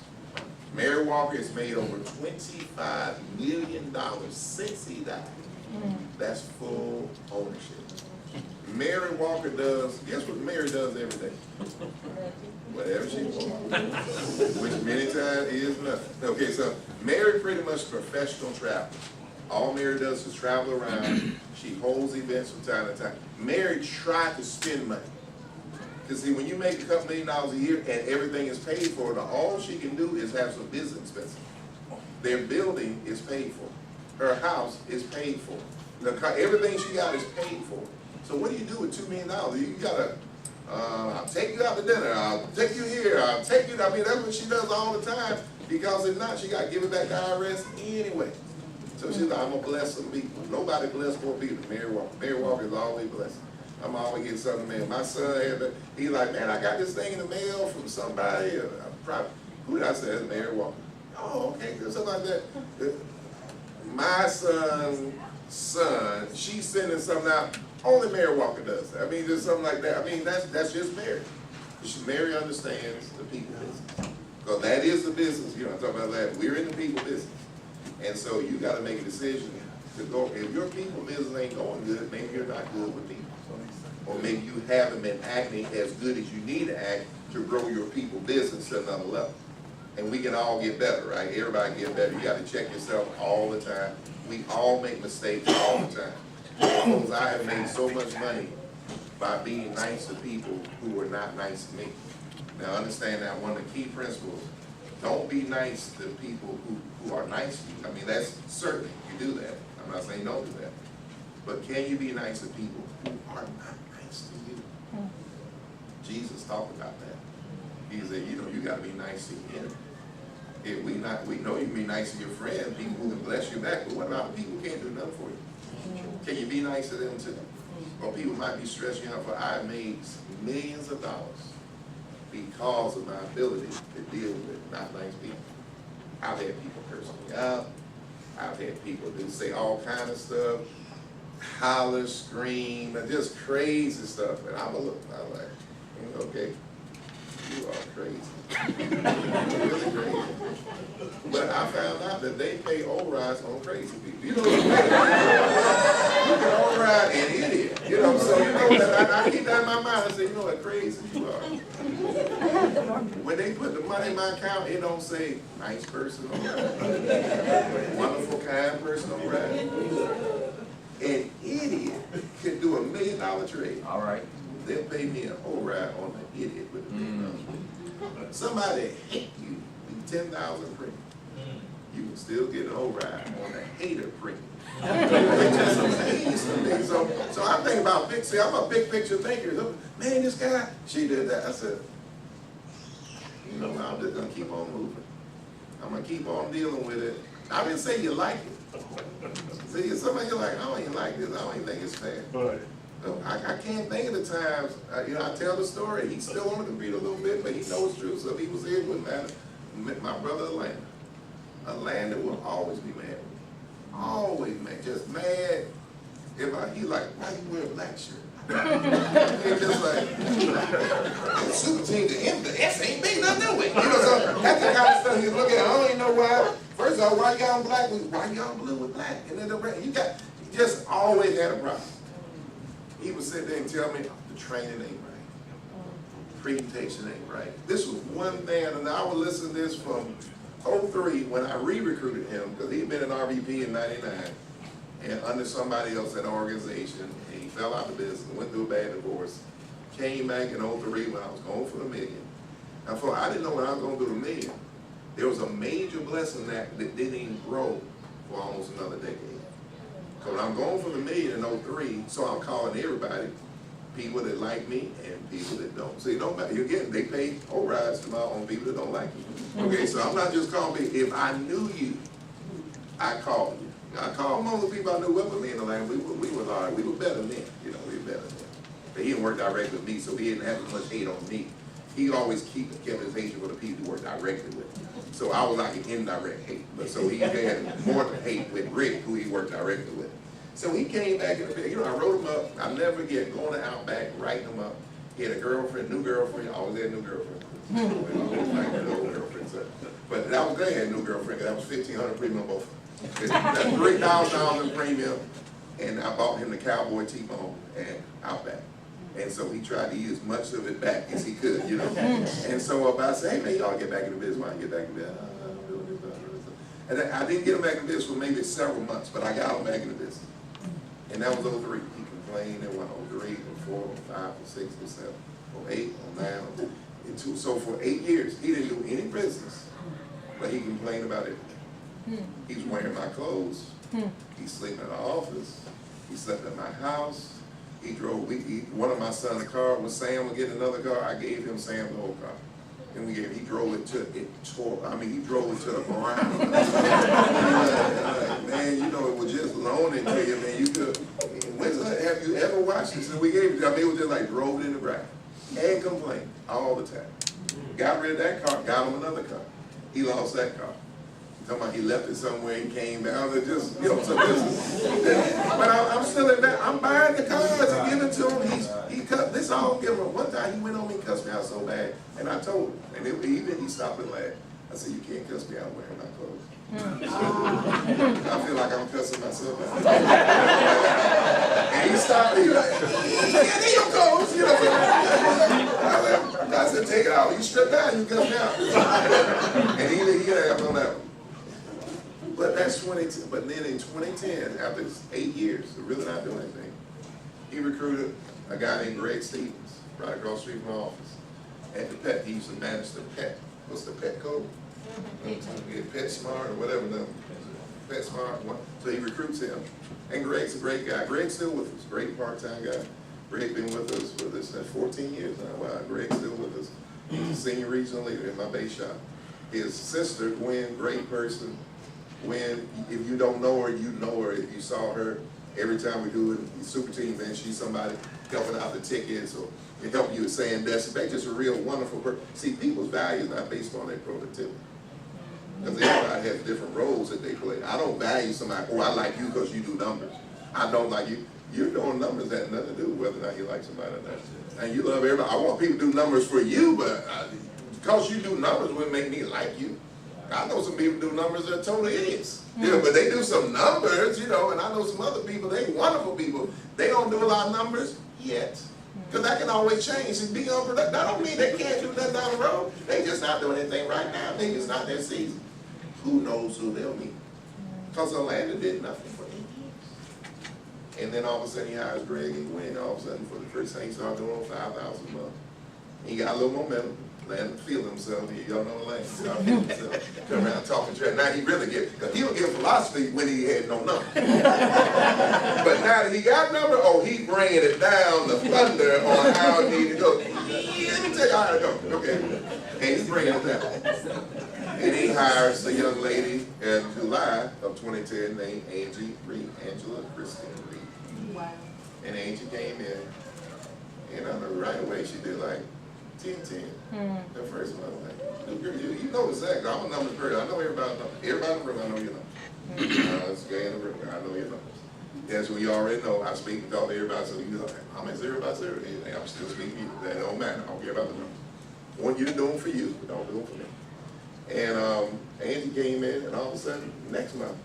Mary Walker has made over $25 million since he died. That's full ownership. Mary Walker does, guess what Mary does every day? Whatever she wants, which many times is nothing. Okay, so Mary pretty much professional traveler. All Mary does is travel around. She holds events from time to time. Mary tried to spend money. Because see, when you make a couple $1 million a year and everything is paid for, all she can do is have some business expenses. Their building is paid for. Her house is paid for. Everything she got is paid for. So what do you do with $2 million? You gotta, I'll take you out to dinner, I'll take you here, I'll take you, I mean, that's what she does all the time, because if not, she gotta give it back to IRS anyway. So she's like, I'm gonna bless some people. Nobody bless more people than Mary Walker. Mary Walker is always blessed. I'm always getting something in the mail. My son, he's like, man, I got this thing in the mail from somebody, who did I say? It's Mary Walker. Oh, okay, something like that. My son's son, she's sending something out. Only Mary Walker does that. I mean, just something like that. I mean, that's just Mary. Mary understands the people business. Because that is the business, you know, I'm talking about that. We're in the people business. And so you got to make a decision to go. If your people business ain't going good, maybe you're not good with people. Or maybe you haven't been acting as good as you need to act to grow your people business to another level. And we can all get better, right? Everybody get better. You got to check yourself all the time. We all make mistakes all the time. Because I have made so much money by being nice to people who are not nice to me. Now understand that one of the key principles, don't be nice to people who are nice to you. I mean, that's certain, you do that. I'm not saying don't do that. But can you be nice to people who are not nice to you? Jesus talked about that. He said, you know, you got to be nice to him. If we know you can be nice to your friends, people who can bless you back, but what about people who can't do nothing for you? Can you be nice to them too? Or people might be stressing you out for, I made millions of dollars because of my ability to deal with not nice people. I've had people curse me out. I've had people do say all kind of stuff, holler, scream, and just crazy stuff. And I'm like, okay, you are crazy. You're really crazy. But I found out that they pay overrides on crazy people. You know what I'm saying? You can override an idiot. You know, so you know that I keep that in my mind. I say, you know what crazy you are. When they put the money in my account, it don't say nice person on right. Wonderful, kind person on right. An idiot can do $1 million trade. All right. They'll pay me an override on the idiot with $1 million. Somebody hate you, 10,000 premium. You can still get an override on the hater premium. It's just amazing to me. So I'm thinking about big. See, I'm a big picture thinker. Man, this guy, she did that. I said, you know, I'm just gonna keep on moving. I'm gonna keep on dealing with it. I didn't say you like it. See, somebody you're like, I don't even like this. I don't even think it's fair. I can't think of the times, you know, I tell the story. He's still on the computer a little bit, but he knows true. So if he was here, it wouldn't matter. My brother Atlanta will always be mad with me. Always mad, just mad. He like, why you wear a black shirt? It's just like, SuperTeam, the S ain't big enough that way. You know, so that's the kind of stuff he's looking at. I don't even know why. First of all, why y'all black? Why y'all blue with black? And then he just always had a problem. He would sit there and tell me, the training ain't right. Presentation ain't right. This was one thing, and I would listen to this from 03 when I re-recruited him, because he'd been an RVP in 99, and under somebody else at an organization, and he fell out of business, went through a bad divorce, came back in 03 when I was going for the million. I didn't know when I was going to do the million. There was a major blessing that didn't even grow for almost another decade. So when I'm going for the million in 03, so I'm calling everybody, people that like me and people that don't. See, it don't matter. Again, they pay overrides on people that don't like you. Okay, so I'm not just calling people. If I knew you, I called you. I called most of the people I knew with me in the land. We were hard. We were better men. You know, we were better men. But he didn't work directly with me, so he didn't have as much hate on me. He always kept his hatred for the people who worked directly with him. So I was like an indirect hate. But so he had more than hate with Rick, who he worked directly with. So he came back in the bed. You know, I wrote him up. I'll never forget going to Outback, writing him up. He had a girlfriend, new girlfriend. I always had a new girlfriend. But that was good. He had a new girlfriend. That was $1,500 premium both. That's $3,000 in premium. And I bought him the Cowboy T-Bone and Outback. And so he tried to eat as much of it back as he could, you know. And so I said, hey man, y'all get back in the business. Why don't you get back in the business? And I didn't get him back in the business for maybe several months, but I got him back in the business. And that was 03. He complained in 03, 04, 05, 06, 07, 08, 09, and 2. So for 8 years, he didn't do any business, but he complained about it. He was wearing my clothes. He slept in the office. He slept at my house. He drove, one of my son's car, when Sam would get another car, I gave him Sam's old car. And he drove it to, he drove it to the ground. Man, you know, it was just loaning to you, man. You could, have you ever watched this? And we gave it, it was just like drove it in the ground. And complained all the time. Got rid of that car, got him another car. He lost that car. Talking about he left it somewhere and came down. It just, you know, so but I'm still in that. I'm buying the cars and giving to him. He cut this all. Give him one time he went on me and cussed me out so bad, and I told him, and even he stopped and laughed. I said, "You can't cuss me out wearing my clothes." I feel like I'm cussing myself out. And he stopped. He like, "Yeah, there your clothes." You know. I said, "Take it out. You strip down. You cuss me out." And he laughed on that one. But that's 2010. But then in 2010, after 8 years of really not doing anything, he recruited a guy named Greg Stevens right across the street from my office at the Pet. He used to manage the Pet. What's the Pet code? Pet Smart or whatever. No. Pet Smart. So he recruits him. And Greg's a great guy. Greg's still with us. Great part-time guy. Greg been with us for this 14 years now. Wow. Greg's still with us. He's a senior regional leader in my base shop. His sister, Gwen, great person. When, if you don't know her, you know her. If you saw her, every time we do it, SuperTeam, man, she's somebody helping out the tickets or helping you with saying that. She's just a real wonderful person. See, people's value is not based on their productivity. Because everybody has different roles that they play. I don't value somebody, oh, I like you because you do numbers. I don't like you. You're doing numbers that have nothing to do with whether or not you like somebody or not. And you love everybody. I want people to do numbers for you, but because you do numbers wouldn't make me like you. I know some people do numbers that are total idiots. Yeah, but they do some numbers, you know, and I know some other people, they wonderful people. They don't do a lot of numbers yet. Because that can always change. And be unproductive. That don't mean they can't do nothing down the road. They just not doing anything right now. Maybe it's not their season. Who knows who they'll meet? Because Orlando did nothing for 8 years. And then all of a sudden he hires Greg and Gwen. All of a sudden for the first thing he started doing 5,000 a month. He got a little momentum. Land feel himself. Y'all know Land. Started feeling himself. Come around talking trash. Now he really get, because he would give philosophy when he had no number. But now that he got number, oh, he bringing it down, the thunder on how it need to go. Yeah, let me tell you how it go. Okay. And he's bringing it down. And he hires a young lady in July of 2010 named Angie Reed, Angela Christine Reed. Wow. And Angie came in, and I know right away she did like 10-10. The first one, I was like, girl, you know exactly. I'm a numbers person. I know everybody knows. Everybody in the room, I know your numbers. It's gay in the room, I know your numbers. That's when you already know. I speak and talk to everybody, so you know, I'm at 0 by 0. I'm still speaking to you. That don't matter. I don't care about the numbers. I want you to do them for you, but don't do them for me. And Angie came in, and all of a sudden, next month,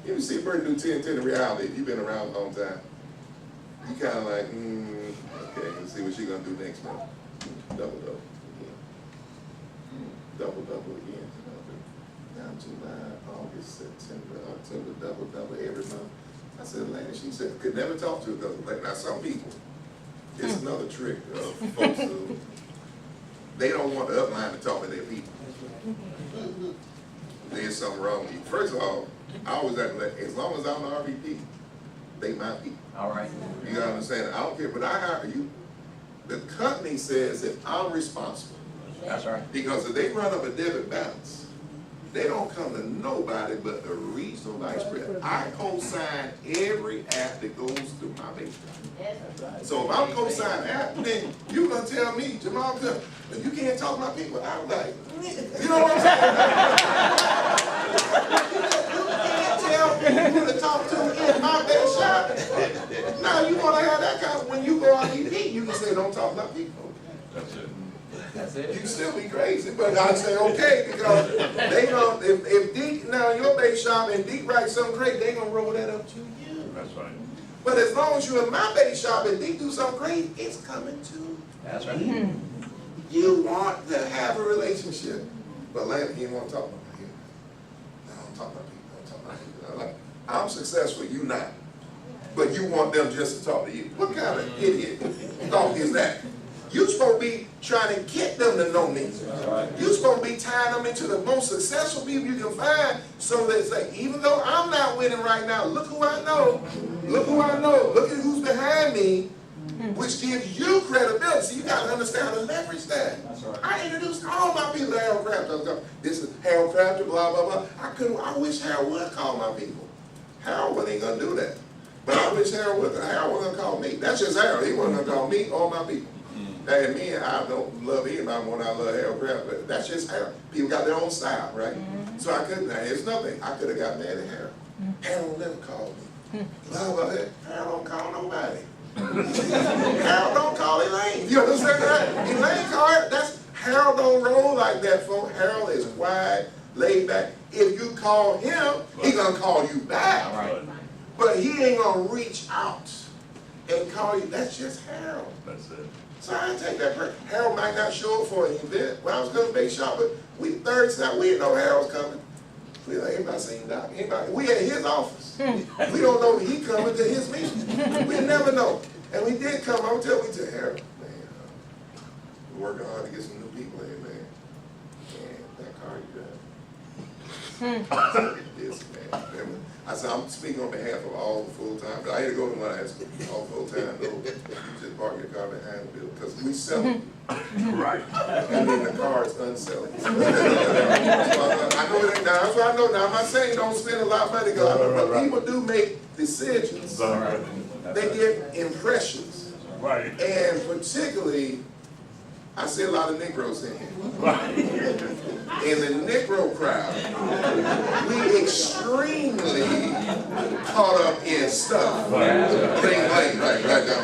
you see a person do 10-10 in reality. If you've been around a long time, you kind of like, okay, let's see what she's going to do next month. Double again. Double again. Now July, August, September, October, double every month. I said, Lane, she said, could never talk to her because, like, now some people, it's another trick of folks who, they don't want the upline to talk to their people. There's something wrong with you. First of all, I always have to let, as long as I'm the RVP, they my people. All right. You gotta understand, I don't care, but I hire you. The company says that I'm responsible. That's right. Because if they run up a debit balance, they don't come to nobody but the regional vice president. I co-sign every app that goes through my base. So if I'm co-signing app, then you're gonna tell me, Jamal, you can't talk to my people. I'm like, you know what I'm saying? You can't tell me who to talk to in my base shop. Now you wanna have that kind of, when you go on EP, you can say, don't talk to my people. That's it. That's it. You can still be crazy, but I say okay, because they gonna, if Deke now in your base shop and Deke writes something great, they gonna roll that up to you. That's right. But as long as you're in my base shop and Deke do something great, it's coming to That's right. you. You want to have a relationship. But Landon, he won't talk about me. No, don't talk about people, don't talk about people. Like, I'm successful, you not. But you want them just to talk to you. What kind of idiot thought is that? You're supposed to be trying to get them to know me. You're supposed to be tying them into the most successful people you can find, so that it's like, even though I'm not winning right now, look who I know. Look who I know. Look at who's behind me, which gives you credibility. So you got to understand how to leverage that. That's right. I introduced all my people to Harold Crafter. This is Harold Crafter, blah, blah, blah. I wish Harold would call my people. Harold ain't going to do that. But I wish Harold would. Harold wasn't going to call me. That's just Harold. He wasn't going to call me or my people. And me, I don't love anybody more than I love Harold Crafter, but that's just Harold. People got their own style, right? So I couldn't, it's nothing. I could have got mad at Harold. Harold never called me. Blah, blah, blah. Harold don't call nobody. Harold don't call Elaine. You understand that? Elaine called, that's, Harold don't roll like that, folks. Harold is wide, laid back. If you call him, he's gonna call you back. All right. But he ain't gonna reach out and call you. That's just Harold. That's it. So I take that person. Harold might not show up for an event. When I was going to bake shop, but we third time, we didn't know Harold was coming. We like, anybody seen Doc? Anybody? We at his office. We don't know if he coming to his meeting. We never know. And we did come. I would tell Harold, man, we're working hard to get some new people in, man. Man, that car you got. This, man. I said, I'm speaking on behalf of all the full-time, but I had to go to one I asked all full-time, no, you just park your car behind the building, because we sell it. Right. And then the car is unselling. So I know it ain't, now that's what I know. Now I'm not saying don't spend a lot of money, but people do make decisions. Right. They get impressions. Right. And particularly, I see a lot of Negroes in here. Right. In the Negro crowd, we extremely caught up in stuff. Right.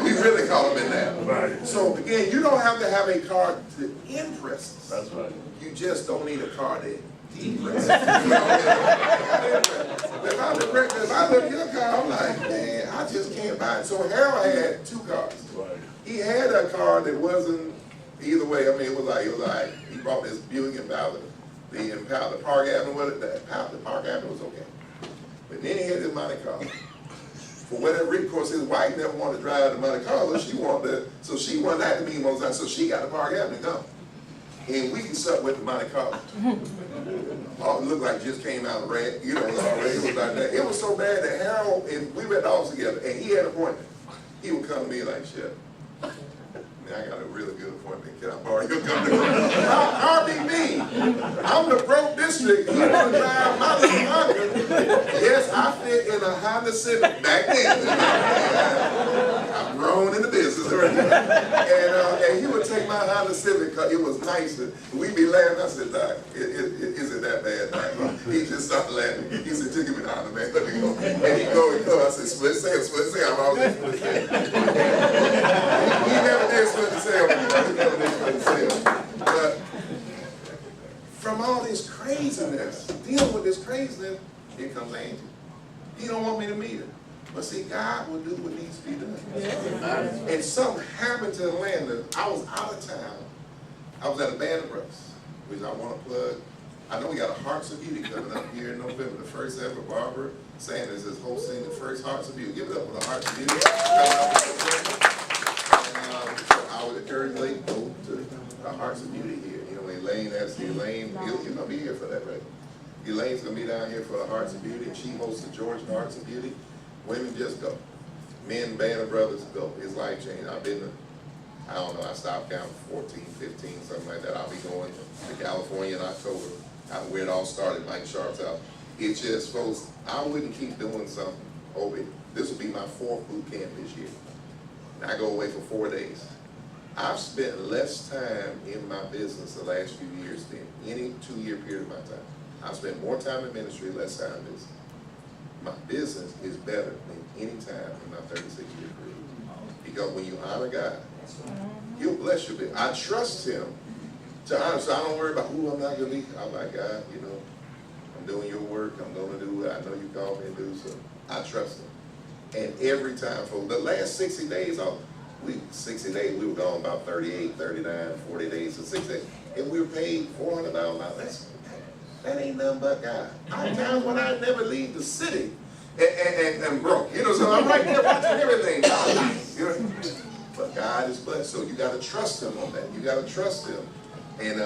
We really caught up in that. Right. So again, you don't have to have a car to impress us. That's right. You just don't need a car that depressed. If I look at your car, I'm like, man, I just can't buy it. So Harold had 2 cars. He had a car that wasn't either way. I mean, it was like he brought this Buick Impala, the Park Avenue. The Park Avenue was okay, but then he had this Monte Carlo. For whatever reason, of course, his wife never wanted to drive the Monte Carlo. She wanted so she wanted that to mean most times. So she got the Park Avenue go, and we stuck with the Monte Carlo. Oh, it looked like it just came out of red, you know, it was like that. It was so bad that Harold, and we went all together, and he had an appointment. He would come to me like, Shep, man, I got a really good appointment. Can I borrow your company? RBB, I'm the broke district. You want to drive my little Honda? Yes, I fit in a Honda Civic back then. I'm grown in the business already. And he would take my Honda Civic, cause it was nice. We'd be laughing. I said, Doc, is it that bad, Doc? He just started laughing. He said, take me to Honda, man. Let me go. And he'd go. I said, split sale, split sale. I'm always split sale. He never did split the sale. He never did split the sale. But from all this craziness, dealing with this craziness, here comes Angel. He don't want me to meet her. But see, God will do what needs to be done. Yeah. And something happened to Atlanta. I was out of town. I was at a Band of Brothers, which I want to plug. I know we got a Hearts of Beauty coming up here in November, the first ever. Barbara Sanders is hosting the first Hearts of Beauty. Give it up for the Hearts of Beauty. And I would encourage Elaine to go to the Hearts of Beauty here. You know, Elaine, that's Elaine. You're going to be here for that, right? Elaine's going to be down here for the Hearts of Beauty, and she hosts the Georgia Hearts of Beauty. Women just go. Men, Band of Brothers go. It's life changing. I've been to, I don't know, I stopped counting 14, 15, something like that. I'll be going to California in October, where it all started, Mike Sharp's out. It's just, folks, I wouldn't keep doing something over. This will be my 4th boot camp this year. And I go away for 4 days. I've spent less time in my business the last few years than any 2-year period of my time. I've spent more time in ministry, less time in business. My business is better than any time in my 36-year career. Because when you honor God, He'll bless your business. I trust Him to honor, so I don't worry about who I'm not going to be. I'm like, God, you know, I'm doing your work. I'm going to do what I know you called me to do, so I trust Him. And every time, for the last 60 days, 60 days, we were gone about 38, 39, 40 days, so 6 days. And we were paid $400. That ain't nothing but God. I had times when I never leave the city and broke. You know, so I'm right there watching everything. You know? But God is blessed, so you got to trust Him on that. You got to trust Him, and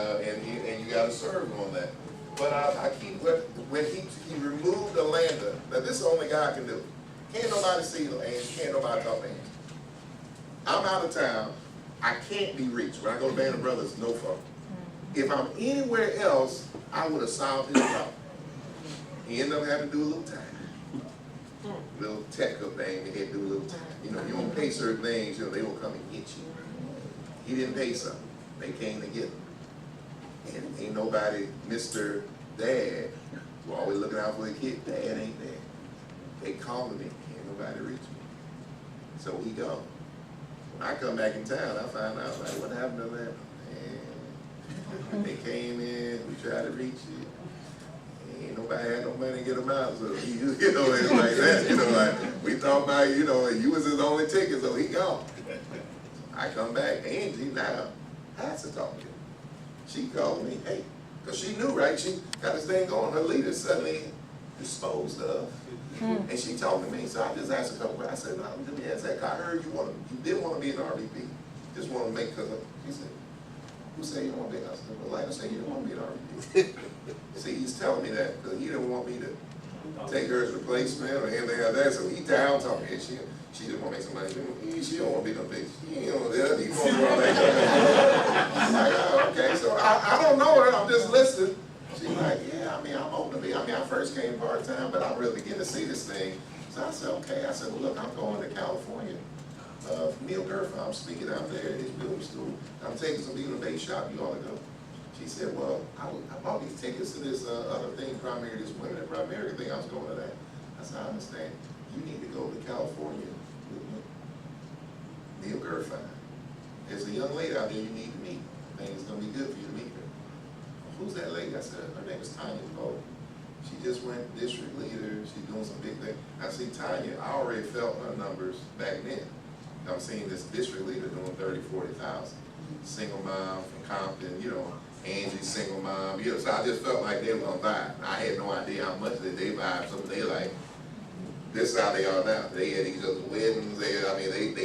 you got to serve Him on that. But I keep when He removed the lander. Now this is the only God can do it. Can't nobody see the land. Can't nobody talk to Him. I'm out of town. I can't be reached. When I go to Band of Brothers, no phone. If I'm anywhere else, I would have solved his problem. He ended up having to do a little time. Little tech-up thing, they had to do a little time. You know, you don't pay certain things, you know, they will come and get you. He didn't pay something. They came to get him. And ain't nobody, Mr. Dad, who always looking out for the kid, Dad ain't there. They calling me, can't nobody reach me. So he gone. When I come back in town, I find out, like, what happened to that? They came in, we tried to reach you. Ain't nobody had no money to get them out, so he, you know, it's like that, you know, like, we thought about, you know, you was his only ticket, so he gone. I come back, Angie now has to talk to him. She called me, hey, because she knew, right? She got this thing going, her leader suddenly disposed of. And she told me, so I just asked her a couple questions. I said, no, let me ask that. I heard you didn't want to be an RVP. Just want to make, because she said, who said you want to be? I said, well, like I said, you didn't want to be an RVP. See, he's telling me that because he didn't want me to take her as replacement or anything like that. So he down talking. And she just want to make some money. She don't want to be no bitch. She ain't on that. He wants to run that. I'm like, oh, okay. So I don't know her. I'm just listening. She's like, yeah, I mean, I'm open to be. I mean, I first came part-time, but I'm really getting to see this thing. So I said, okay. I said, well, look, I'm going to California. Neil Gerfer, I'm speaking out there at his film school. I'm taking some people to base shop. You ought to go. She said, well, I bought these tickets to this other thing, primary, this women and primary thing. I was going to that. I said, I understand. You need to go to California with Neil Gerfer. There's a young lady out there you need to meet. I think it's going to be good for you to meet her. Who who's that lady? I said, her name is Tanya Cole. She just went district leader, she's doing some big things. I see Tanya, I already felt her numbers back then. I'm seeing this district leader doing 30,000, 40,000. Single mom from Compton, you know, Angie single mom, you know, so I just felt like they were gonna vibe. I had no idea how much that they vibe, so they like, this is how they are now. They had each other's weddings, they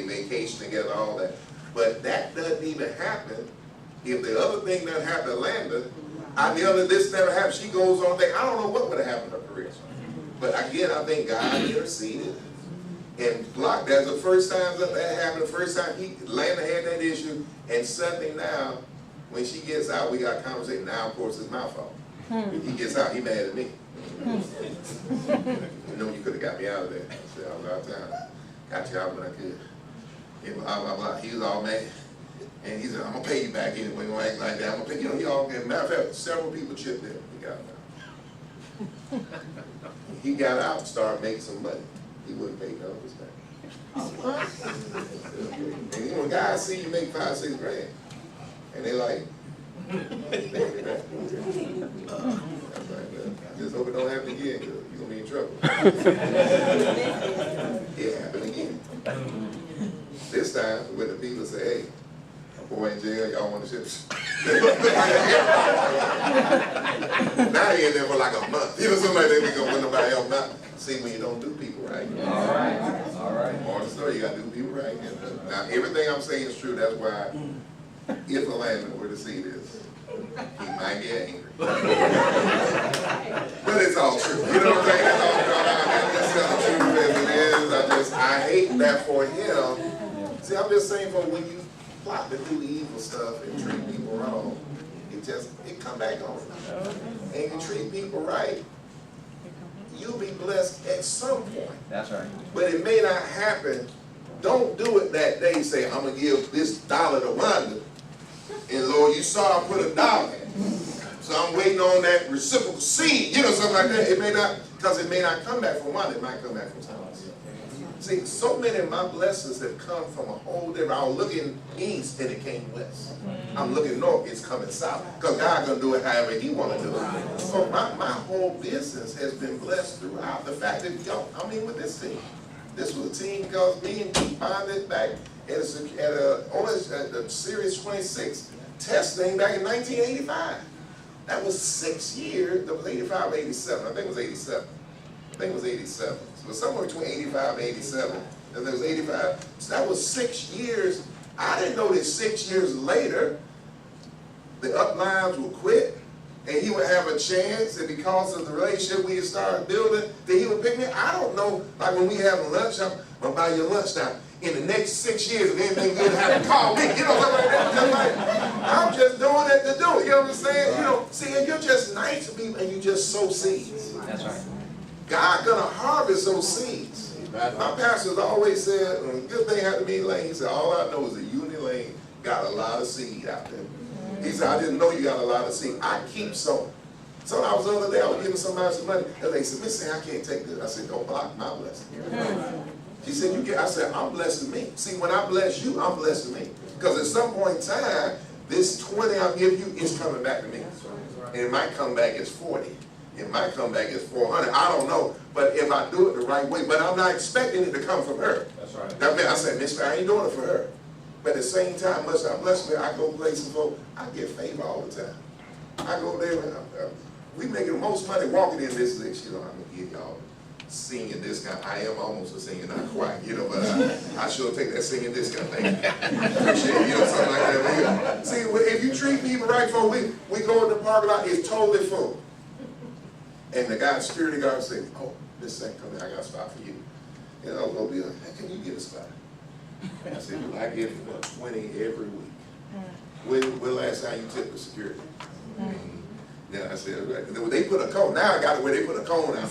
vacation together, all that. But that doesn't even happen if the other thing that happened to Landa, this never happened, she goes on there, I don't know what would have happened to her career. But again, I think God interceded and blocked. That's the first time that happened, the first time Landa had that issue, and suddenly now, when she gets out, we got a conversation. Now, of course, it's my fault. When he gets out, he mad at me. You know, you could have got me out of there. I said, I was out of town. Got you out when I could. And blah, blah, blah. He was all mad. And he said, I'm going to pay you back anyway. You don't act like that. I'm going to pay you. Know, he all, as a matter of fact, several people chipped in. He got out. He got out and started making some money. He wouldn't pay none of his back. And you know, when guys see you make $5, $6 grand, and they like, I just hope it don't happen again, because you're going to be in trouble. It happened again. This time, when the people say, hey, my boy in jail, y'all want to ship? Now he in there for like a month. You know, somebody that we going to win nobody else not. See, when you don't do people right. All right. All right. More the story, you got to do people right. Now, everything I'm saying is true. That's why, if a landman were to see this, he might get angry. But it's all true. You know what I'm saying? That's all true as it is. I hate that for him. See, I'm just saying, for when you plot to do evil stuff and treat people wrong, it come back on. And you treat people right, you'll be blessed at some point. That's right. But it may not happen. Don't do it that day. Say, I'm going to give this $1 to Wanda. And Lord, you saw I put $1. So I'm waiting on that reciprocal seed. You know, something like that. It may not, because it may not come back from Wanda. It might come back from someone else. See, so many of my blessings have come from a whole different. I was looking east and it came west. I'm looking north, it's coming south. Because God's going to do it however He want to do it. So my whole business has been blessed throughout. The fact that, with this team. This was a team because me and Keith bonded back at the Series 26 testing back in 1985. That was 6 years. That was 85, 87. I think it was 87. So it was somewhere between 85 and 87. And there was 85. So that was 6 years. I didn't know that 6 years later, the uplines would quit and he would have a chance, and because of the relationship we had started building, that he would pick me. I don't know, like when we have lunch, I'm going to buy you lunch now. In the next 6 years, if anything good happens, call me. You know, something like that. Just like, I'm just doing it to do it. You know what I'm saying? You know, see, and you're just nice to people and you just sow seeds. That's right. God gonna harvest those seeds. My pastor's always said, when a good thing happened to me, Lane, he said, all I know is that you and Lane got a lot of seed out there. He said, I didn't know you got a lot of seed. I keep sowing. So I was the other day, I was giving somebody some money, and they said, Miss Sam, I can't take this. I said, don't block my blessing. She said, you get, I said, I'm blessing me. See, when I bless you, I'm blessing me. Because at some point in time, this 20 I'm giving you is coming back to me. And it might come back as 40. It might come back as 400. I don't know. But if I do it the right way, but I'm not expecting it to come from her. That's right. That meant I said, Miss, I ain't doing it for her. But at the same time, much I'm blessed with, I go places for, I get favor all the time. I go there, and we making the most money walking in this list. You know, I'm going to give y'all singing discount. I am almost a singer, not quite, you know, but I sure take that singing discount thing. Appreciate it, you know, something like that. See, if you treat people right, for we go in the parking lot, it's totally full. And the guy, security guard, said, oh, Miss Sam, come here, I got a spot for you. And I'll go be like, hey, can you get a spot? I said, well, I give you 20 every week. When the last time you tipped the security? Then I said, right. They put a cone. Now I got it where they put a cone out.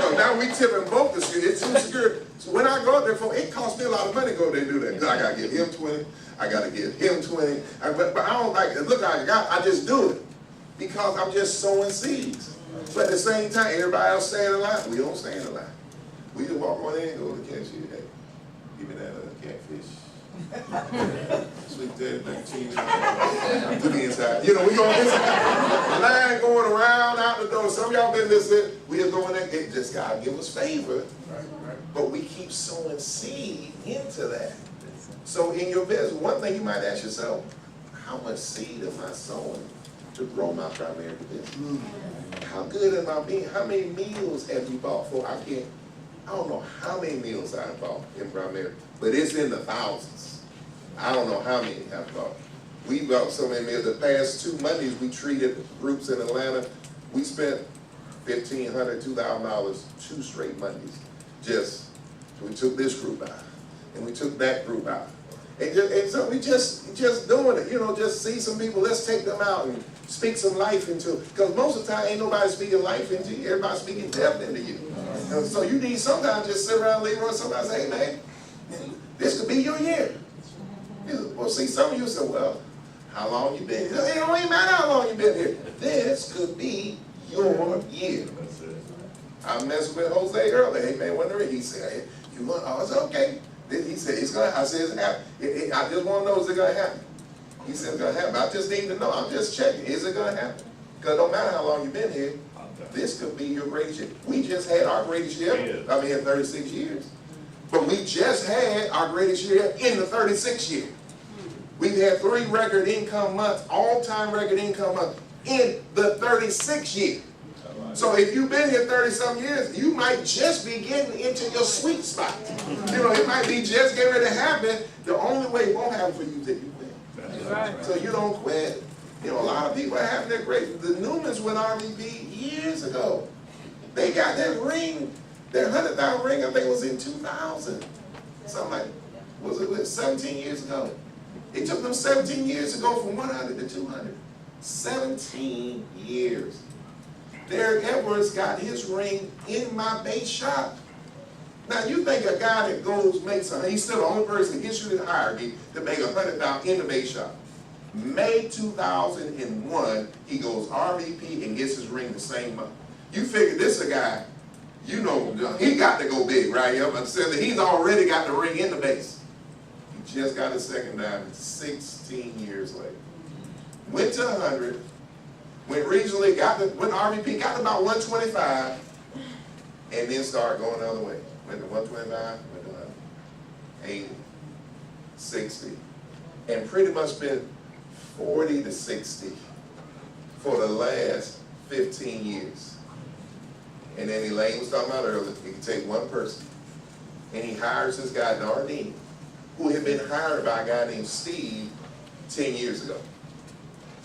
So now we tipping both the security. It's two security. So when I go up there, it costs me a lot of money to go there and do that. Because I got to give him 20. I got to give him 20. But I don't like it. Look, I just do it. Because I'm just sowing seeds. But at the same time, everybody else stand in line. We don't stand in line. We just walk on in and go to the cashier. Hey, give me that catfish. Sweet potato, cheese. To the inside. You know, we gonna get some line going around out the door. Some of y'all been listening. We are going there. Just God give us favor. But we keep sowing seed into that. So in your business, one thing you might ask yourself, how much seed am I sowing to grow my primary business? How good am I being? How many meals have you bought for? I don't know how many meals I bought in primary, but it's in the thousands. I don't know how many I've bought. We bought so many meals. The past 2 Mondays we treated groups in Atlanta. We spent $1,500, $2,000 2 straight Mondays. We took this group out, and we took that group out. And so we just doing it, you know, just see some people, let's take them out and speak some life into it. Because most of the time, ain't nobody speaking life into you, everybody's speaking death into you. And so you need sometimes just sit around and leave somebody say, hey man, this could be your year. Well, see, some of you say, well, how long you been here? It don't even matter how long you been here. This could be your year. I messed with Jose earlier. Hey man, wonder he said, hey, you want? Oh, it's okay. He said it's gonna. I said it's happening. I just want to know, is it gonna happen? He said it's gonna happen. I just need to know. I'm just checking. Is it gonna happen? Because no matter how long you've been here, this could be your greatest year. We just had our greatest year. I mean, in 36 years. But we just had our greatest year in the 36th year. We've had 3 record income months, all-time record income months in the 36th year. So if you've been here 30-some years, you might just be getting into your sweet spot. You know, it might be just getting ready to happen. The only way it won't happen for you is if you quit. So you don't quit. You know, a lot of people are having their great. The Newmans went RVP years ago. They got that ring, their $100,000 ring, I think it was in 2000. Something like, was it 17 years ago? It took them 17 years to go from 100 to 200. 17 years. Derek Edwards got his ring in my base shop. Now you think a guy that goes makes he's still the only person issued in hierarchy to make $100,000 in the base shop. May 2001, he goes RVP and gets his ring the same month. You figure this is a guy, you know, he got to go big, right? You understand that he's already got the ring in the base. He just got his second diamond 16 years later. Went to 100. Went regionally, went RVP, got to about 125, and then started going the other way. Went to 125, went to 100, 80, 60, and pretty much been 40 to 60 for the last 15 years. And then Elaine was talking about earlier, he could take one person, and he hires this guy, Nardine, who had been hired by a guy named Steve 10 years ago.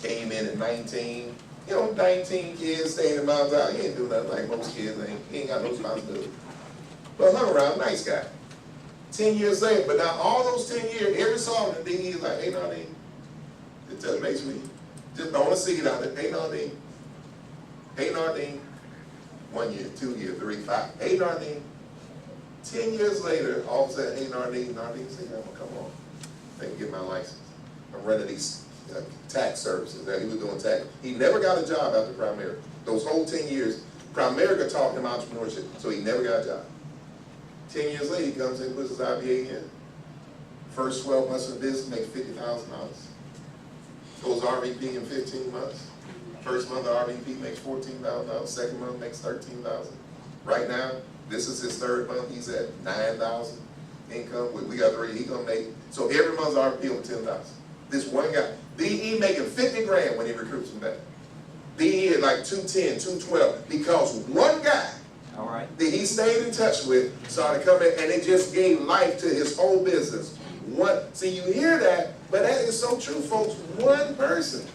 Came in at 19. You know, 19 kids staying in Mount Zion. He ain't do nothing like most kids. He ain't got no responsibility. But hung around, nice guy. 10 years later, but now all those 10 years, every song that he's like, hey Nardine, it just makes me, just don't want to see it out there. Hey Nardine, hey Nardine, 1 year, 2 years, 3, 5, hey Nardine. 10 years later, all of a sudden, hey Nardine said, I'm gonna come on. I can get my license. I'm running these tax services. That he was doing tax. He never got a job after Primerica. Those whole 10 years, Primerica taught him entrepreneurship, so he never got a job. 10 years later, he comes in and puts his IBA in. First 12 months of business makes $50,000. Goes RVP in 15 months. First month of RVP makes $14,000. Second month makes $13,000. Right now, this is his 3rd month. He's at $9,000 income. We got 3. He gonna make, so every month's RVP over $10,000. This one guy, DE making 50 grand when he recruits him back. DE at like 210, 212, because one guy that he stayed in touch with started coming, and it just gave life to his whole business. See, you hear that, but that is so true, folks. One person.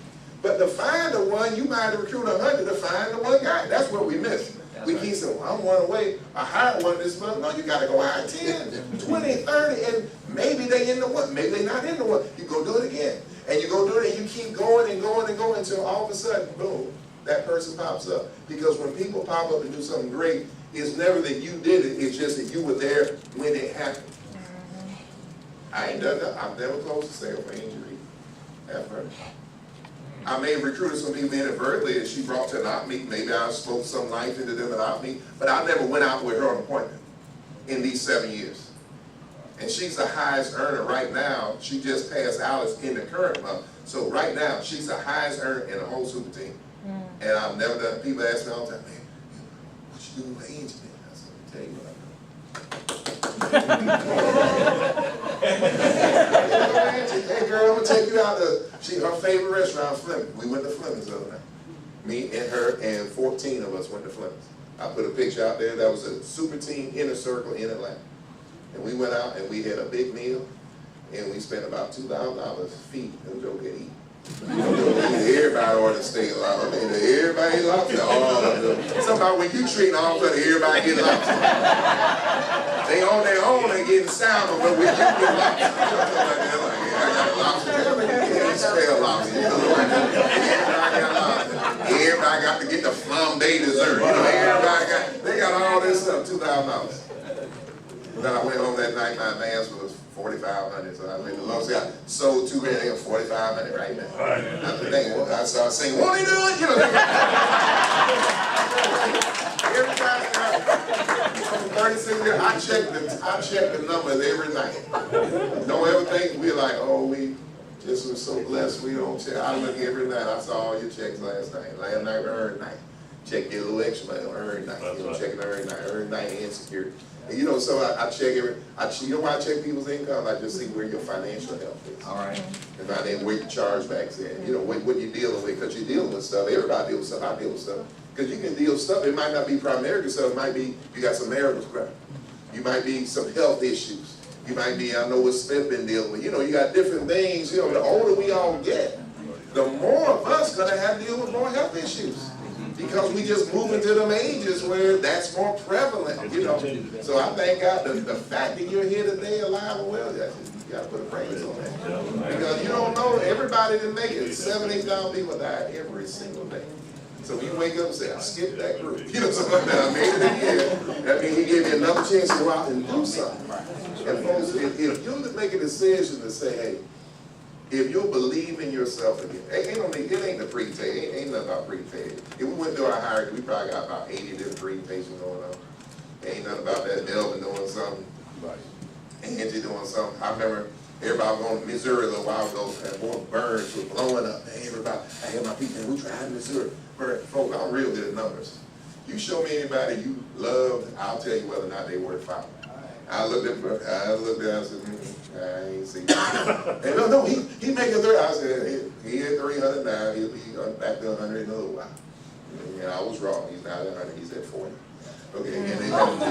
But to find the one, you might have to recruit 100 to find the one guy. That's what we miss. We keep saying, well, I'm one away. I hired one this month. No, you got to go hire 10, 20, 30, and maybe they in the one, maybe they not in the one. You go do it again. And you go do it, and you keep going and going and going until all of a sudden, boom, that person pops up. Because when people pop up and do something great, it's never that you did it. It's just that you were there when it happened. I ain't done that. I've never closed a sale for injury, ever. I may have recruited some people inadvertently and she brought to an op meet. Maybe I spoke some life into them at an op meet, but I never went out with her on an appointment in these 7 years. And she's the highest earner right now. She just passed Alice in the current month. So right now, she's the highest earner in the whole super team. And I've never done, people ask me all the time, man, what you doing for Angie, man? I said, let me tell you what I know. Hey girl, I'm gonna take you out to her favorite restaurant, Fleming. We went to Fleming's the other night. Me and her and 14 of us went to Fleming's. I put a picture out there. That was a super team inner circle in Atlanta. And we went out and we had a big meal and we spent about $2,000 feet and Joe could eat. Everybody ordered steak lobster. I mean, everybody lobster. Somehow when you treat all of everybody get lobster. They on their own and getting sound, but when you get lobster, I got lobster. You can't spell lobster. Everybody got to get the flambe dessert. They got all this stuff, $2,000. Then I went home that night, my advance was $4,500, so I went to Los Angeles, sold $2 grand, they got $4,500 right now. I started singing, won't he do it? You know, every time 36 years, I check the numbers every night. Don't ever think we're like, oh, we just were so blessed, we don't check. I look every night, I saw all your checks last night. Last night, earned night. Check your little extra money on earned night. You know, checking earned night and security. And you know, so I check you know why I check people's income? I just see where your financial health is. All right. And then where your chargebacks in. You know, what you're dealing with, because you're dealing with stuff. Everybody deals with stuff. I deal with stuff. Because you can deal with stuff. It might not be primary stuff. It might be you got some marital crap. You might be some health issues. You might be, I know what Smith been dealing with. You know, you got different things. You know, the older we all get, the more of us gonna have to deal with more health issues. Because we just move into them ages where that's more prevalent, you know. So I thank God the fact that you're here today alive and well, you gotta put a praise on that. Because you don't know, everybody didn't make it. 7,000 to 8,000 people die every single day. So when you wake up and say, I skipped that group, you know, something like that, I made it again. That means he gave you another chance to go out and do something. And folks, if you make a decision to say, hey, if you believe in yourself again, it ain't the pre-tape, ain't nothing about pre-tape. If we went through our hierarchy, we probably got about 80 different presentations going on. Ain't nothing about that. Melvin doing something, Angie doing something. I remember everybody was going to Missouri a little while ago, and more birds were blowing up. And everybody, I had my people, we tried Missouri. Folks, I'm real good at numbers. You show me anybody you loved, I'll tell you whether or not they worth following. I looked at I said, I ain't see that. And no, he make a 30. I said, he had 300 now, he'll be back to 100 in a little while. And I was wrong, he's not at 100, he's at 40. Okay, and they what?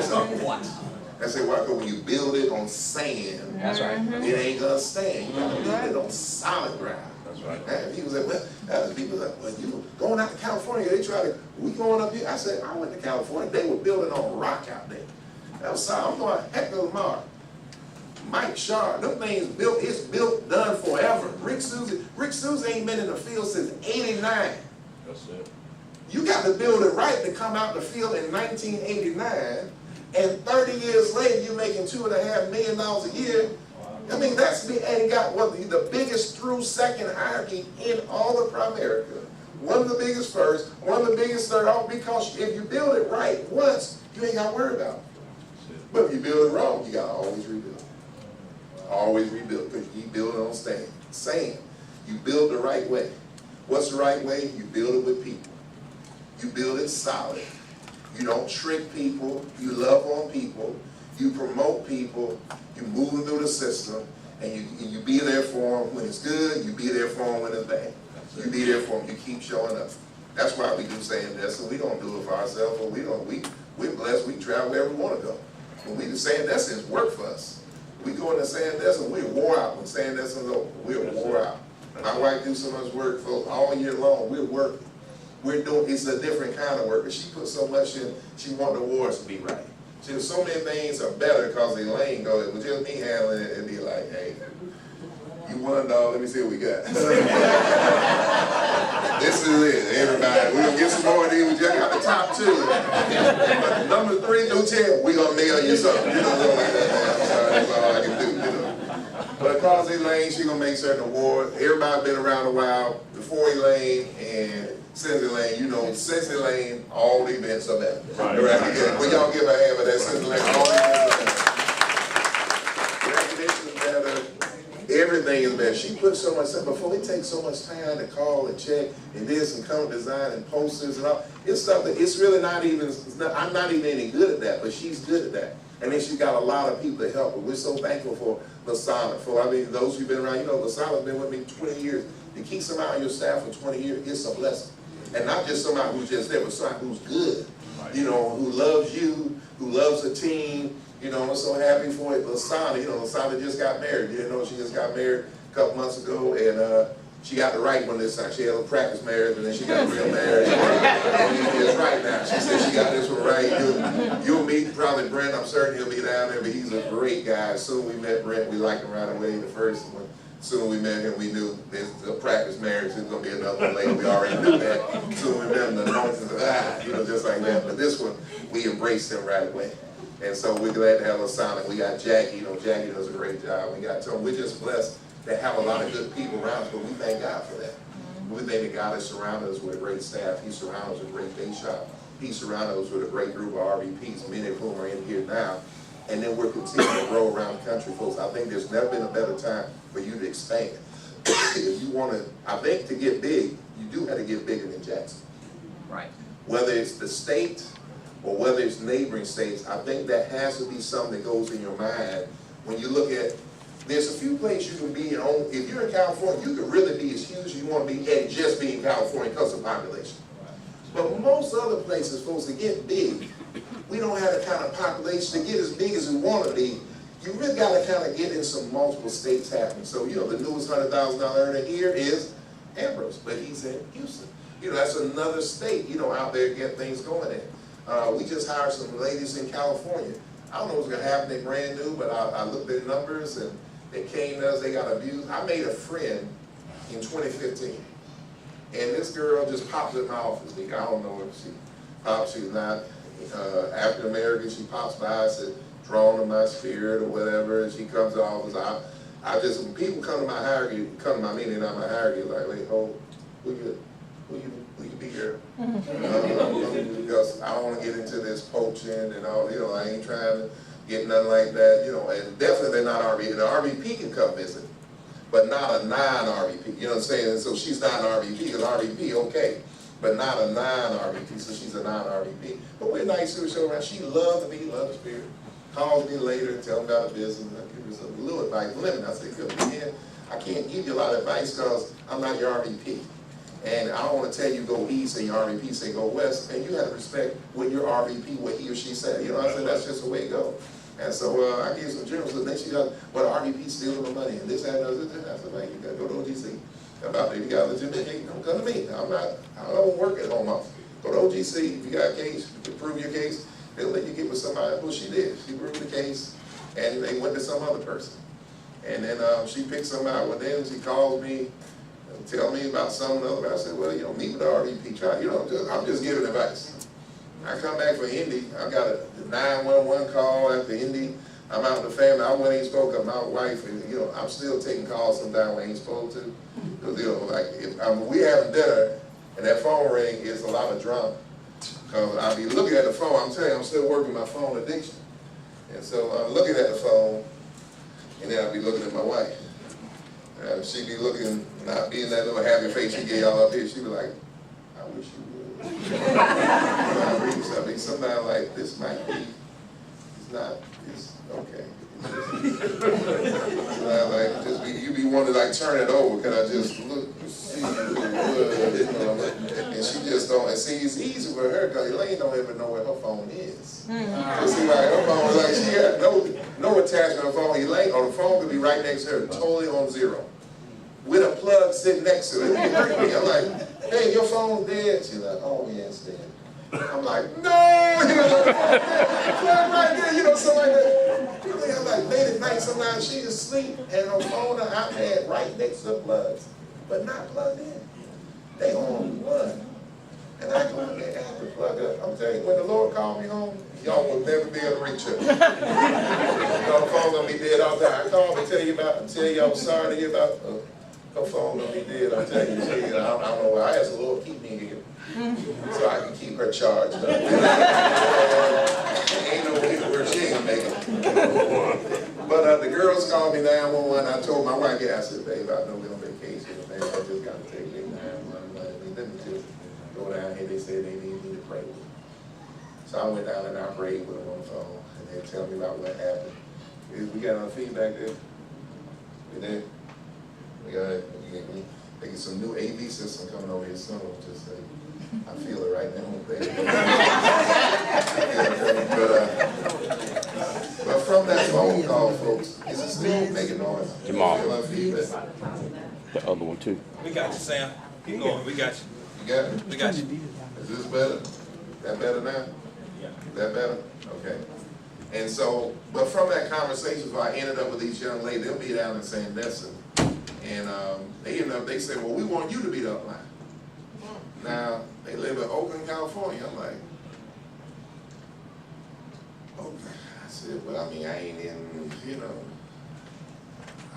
I said, why? Because when you build it on sand, that's right. It ain't gonna stand. You gotta build it on solid ground. That's right. And people say, well, you going out to California, they try to, we going up here. I said, I went to California, they were building on rock out there. That was solid. I'm going Hector Lamar. Mike Shard, them things built, it's built, done forever. Rick Susie ain't been in the field since '89. That's it. You got to build it right to come out the field in 1989, and 30 years later, you're making $2.5 million a year. I mean, and got the biggest through second hierarchy in all of America. One of the biggest first, one of the biggest third, all because if you build it right once, you ain't got to worry about it. But if you build it wrong, you got to always rebuild. Always rebuild, because you build it on sand. You build the right way. What's the right way? You build it with people. You build it solid. You don't trick people. You love on people. You promote people. You move them through the system. And you be there for them when it's good. You be there for them when it's bad. You be there for them. You keep showing up. That's why we do saying this. So we don't do it for ourselves. But we're blessed. We travel wherever we want to go. When we do saying this, it's work for us. We go into Sandestin, we're wore out. When Sandestin's over, we're wore out. My wife do so much work for all year long. We're working. We're doing, it's a different kind of work. But she put so much in, she want the awards to be right. She so many things are better because Elaine goes, it was just me handling it and be like, hey, you won, dog, let me see what we got. This is it, everybody. We're going to get some more of these. We just got the top 2. But number 3 through 10, we're going to mail you something. You know, something like that. I'm sorry, that's all I can do, you know. But across Elaine, she's going to make certain awards. Everybody been around a while before Elaine and since Elaine. You know, since Elaine, all the events are better. Right. Well, y'all give a hand for that. Since Elaine, all the events are better. Recognition is better. Everything. everything is better. She put so much time, before it takes so much time to call and check and this and come design and posters and all. It's stuff that it's really not even, I'm not even any good at that, but she's good at that. And then she's got a lot of people to help her. We're so thankful for LaSana. I mean, those who've been around, you know, LaSana's been with me 20 years. To keep somebody on your staff for 20 years, it's a blessing. And not just somebody who's just there, but somebody who's good. You know, who loves you, who loves the team. You know, I'm so happy for it. LaSana, you know, LaSana just got married. You didn't know she just got married a couple months ago, and she got the right one this time. She had a practice marriage, and then she got a real marriage. It's right now. She said she got this one right. You'll meet probably Brent. I'm certain he'll be down there, but he's a great guy. Soon we met Brent. We liked him right away. The first one. Soon we met him, we knew this a practice marriage. There's going to be another one later. We already knew that. Soon we met him, the anointings of you know, just like that. But this one, we embraced him right away. And so we're glad to have LaSana. We got Jackie. You know, Jackie does a great job. We got Tom. We're just blessed to have a lot of good people around us, but we thank God for that. We thank that God has surrounded us with a great staff. He surrounded us with a great day shop. He surrounded us with a great group of RVPs, many of whom are in here now. And then we're continuing to grow around the country, folks. I think there's never been a better time for you to expand. If you want to, I think to get big, you do have to get bigger than Jackson. Right. Whether it's the state or whether it's neighboring states, I think that has to be something that goes in your mind when you look at, there's a few places you can be in, if you're in California, you can really be as huge as you want to be and just be in California because of population. But most other places, folks, to get big, we don't have the kind of population to get as big as we want to be. You really got to kind of get in some multiple states happening. So, you know, the newest $100,000 earner here is Ambrose, but he's in Houston. You know, that's another state, you know, out there getting things going in. We just hired some ladies in California. I don't know what's going to happen, they're brand new, but I looked at numbers and they came to us, they got abused. I made a friend in 2015. And this girl just popped in my office. I don't know if she pops, she's not African American. She pops by, I said, drawn to my spirit or whatever, and she comes to the office. I just, when people come to my hierarchy, come to my meeting, not my hierarchy, like, wait, hold, will you be here? Because I don't want to get into this poaching and all, you know, I ain't trying to get nothing like that, you know, and definitely they're not RVP. The RVP can come visit, but not a non-RVP, you know what I'm saying? And so she's not an RVP, because RVP, okay, but not a non-RVP, so she's a non-RVP. But we're nice to show around. She loved me, loved the spirit. Calls me later and tell me about the business. I give her some little advice, limit. I said, good man, I can't give you a lot of advice because I'm not your RVP. And I don't want to tell you go east and your RVP say go west. And you have to respect what your RVP, what he or she said. You know, I said, that's just the way it goes. And so I gave some generals, and then she goes, well, the RVP stealing my money, and this, that, and that. I said, man, you got to go to OGC. About it, if you got a legitimate case, don't come to me. I don't work at home office. Go to OGC, if you got a case, you can prove your case, they'll let you get with somebody. Well, she did. She proved the case, and they went to some other person. And then she picked somebody out. Well, then she calls me and tell me about some other. I said, well, you know, meet with the RVP. Try, you know, I'm just giving advice. I come back from Indy. I got a 911 call after Indy. I'm out with the family. I went and spoke up my wife, and you know, I'm still taking calls sometimes when I ain't supposed to. Because, you know, like if we having dinner and that phone ring, it's a lot of drama. Because I'll be looking at the phone, I'm telling you, I'm still working my phone addiction. And so I'm looking at the phone, and then I'll be looking at my wife. And she'd be looking, not being that little happy face she gave y'all up here, she'd be like, I wish you would. I read something, somebody like, this might be, it's not, it's okay. Like, just be, you be wanting to like turn it over, can I just look and see who it was, and she just don't, and see, it's easy for her, because Elaine don't ever know where her phone is. See, like, her phone is like, she had no attachment to her phone. Elaine, or the phone could be right next to her, totally on zero, with a plug sitting next to it. It hurt me. I'm like, hey, your phone's dead. She's like, oh, yeah, it's dead. I'm like, no, you know, plug right there, you know, something like that. I'm like, late at night, sometimes she is asleep, and her phone or iPad right next to the plugs, but not plugged in. They on one. And I go in there after plug up. I'm telling you, when the Lord called me home, y'all will never be able to reach her. Y'all phone gonna be dead all the time. I called to tell you about, tell you I'm sorry to hear about her phone gonna be dead. I'm telling you, I don't know why. I asked the Lord to keep me here so I can keep her charged up. Ain't no way where she ain't gonna make it. But But the girls called me 911. I told my wife, I said, babe, I know we're on vacation, man. I just got to take me 911 money. Let me just go down here. They said they need me to pray with them. So I went down and I prayed with them on the phone, and they tell me about what happened. We got our feedback there. We did. We get some new AV system coming over here soon. Just say, I feel it right now, baby. But from that phone call, folks, is it still making noise? Jamal. Feel our feedback? The other one too. We got you, Sam. Keep going. We got you. You got it? We got you. Is this better? That better now? Yeah. That better? Okay. And so, but from that conversation, I ended up with these young ladies. They'll be down in Sandestin, and they end up. They say, "Well, we want you to be the upline." Now they live in Oakland, California. I'm like, okay. I said, "Well, I mean, I ain't in, you know.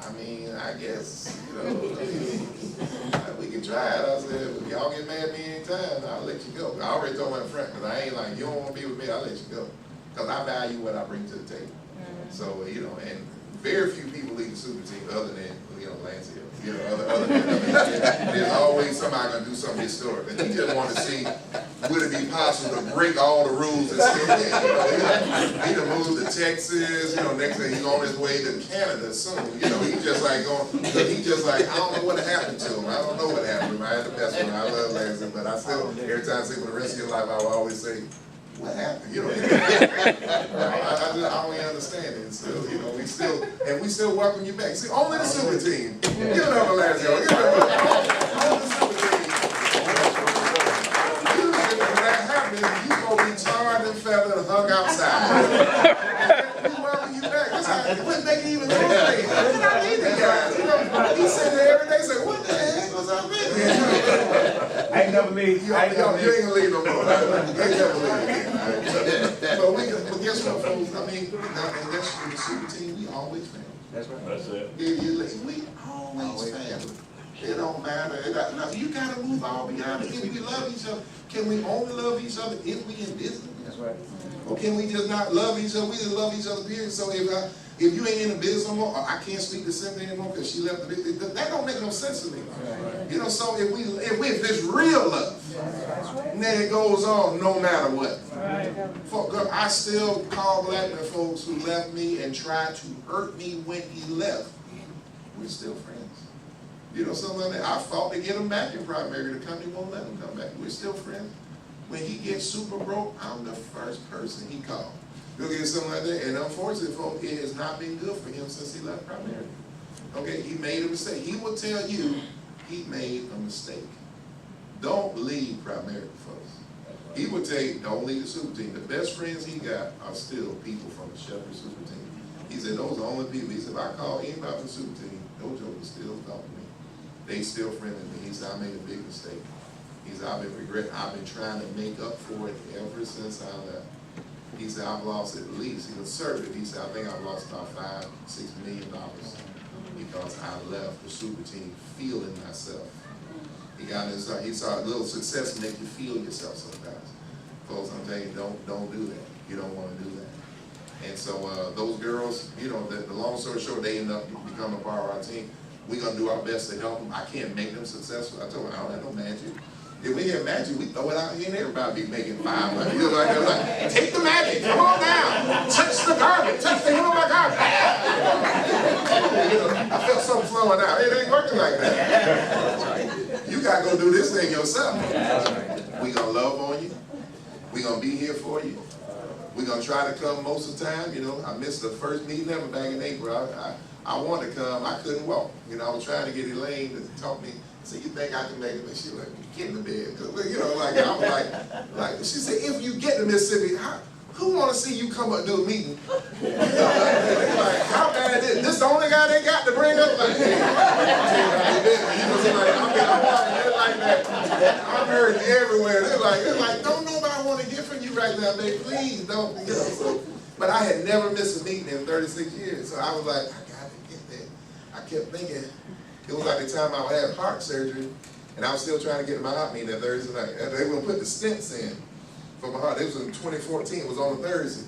I mean, I guess, you know, we can try it." I said, "If y'all get mad at me anytime, I'll let you go." I already told my friend, because I ain't like, you don't want to be with me, I'll let you go. Because I value what I bring to the table. So, you know, and very few people leave the super team other than, you know, Lance Hill. You know, other than, I mean, there's always somebody going to do something historic. And he just want to see, would it be possible to break all the rules and still get, you know, he done moved to Texas, you know, next thing he's on his way to Canada soon. You know, he just like going, he just like, I don't know what happened to him. I don't know what happened to him. I had the best one. I love Lance Hill, but I still, every time I see him for the rest of your life, I will always say, what happened? You know, I don't even understand it. Still, you know, we still welcome you back. See, only the super team. Give it up for Lance Hill. Give it up. Only the super team. Usually when that happens, you gonna be charred and feathered and hung outside. We welcome you back. That's how it wouldn't make it even more thing. Look at these guys. You know, he sitting there every day saying, what the heck was up in here? I ain't never leave. You ain't gonna leave no more. You ain't never leave. But guess what, folks? I mean, and that's for the super team. We always family. That's right. That's it. We always family. It don't matter. You gotta move all beyond it. If we love each other, can we only love each other if we in business? That's right. Or can we just not love each other? We just love each other, period. So if you ain't in the business no more, or I can't speak to Cynthia anymore because she left the business, that don't make no sense to me. Right. You know, so if it's real love, then it goes on no matter what. Right. I still call black men folks who left me and tried to hurt me when he left. We're still friends. You know, something like that. I fought to get him back in primary. The company won't let him come back. We're still friends. When he gets super broke, I'm the first person he called. You'll get something like that. And unfortunately, folks, it has not been good for him since he left primary. Okay, he made a mistake. He will tell you he made a mistake. Don't leave primary, folks. He would tell you, don't leave the super team. The best friends he got are still people from the Shepard super team. He said, those are the only people. He said, if I call anybody from the super team, those jokers still talk to me. They still friendly with me. He said, I made a big mistake. He said, I've been regretting. I've been trying to make up for it ever since I left. He said, I've lost at least, he was conservative. He said, I think I've lost about $5-6 million because I left the super team feeling myself. He saw a little success make you feel yourself sometimes. Folks, I'm telling you, don't do that. You don't want to do that. And so those girls, you know, the long story short, they end up becoming a part of our team. We're going to do our best to help them. I can't make them successful. I told them, I don't have no magic. If we had magic, we throw it out here and everybody be making $500. You know, like, take the magic, come on down. Touch the garbage, touch the my garbage. I felt something flowing out. It ain't working like that. You got to go do this thing yourself. We're going to love on you. We're going to be here for you. We're going to try to come most of the time. You know, I missed the first meeting ever back in April. I wanted to come. I couldn't walk. You know, I was trying to get Elaine to talk me. So you think I can make it? And she was like, get in the bed. You know, like, I was like, she said, if you get to Mississippi, who want to see you come up and do a meeting? You know, like, how bad is this? The only guy they got to bring up? Like, hey, you know, so like, I'm like that. I've heard it everywhere. They're like, don't nobody want to get from you right now, baby. Please don't. You know, so, but I had never missed a meeting in 36 years. So I was like, I got to get there. I kept thinking, it was like the time I had heart surgery, and I was still trying to get my heart meeting that Thursday night. And they were going to put the stents in for my heart. It was in 2014. It was on a Thursday.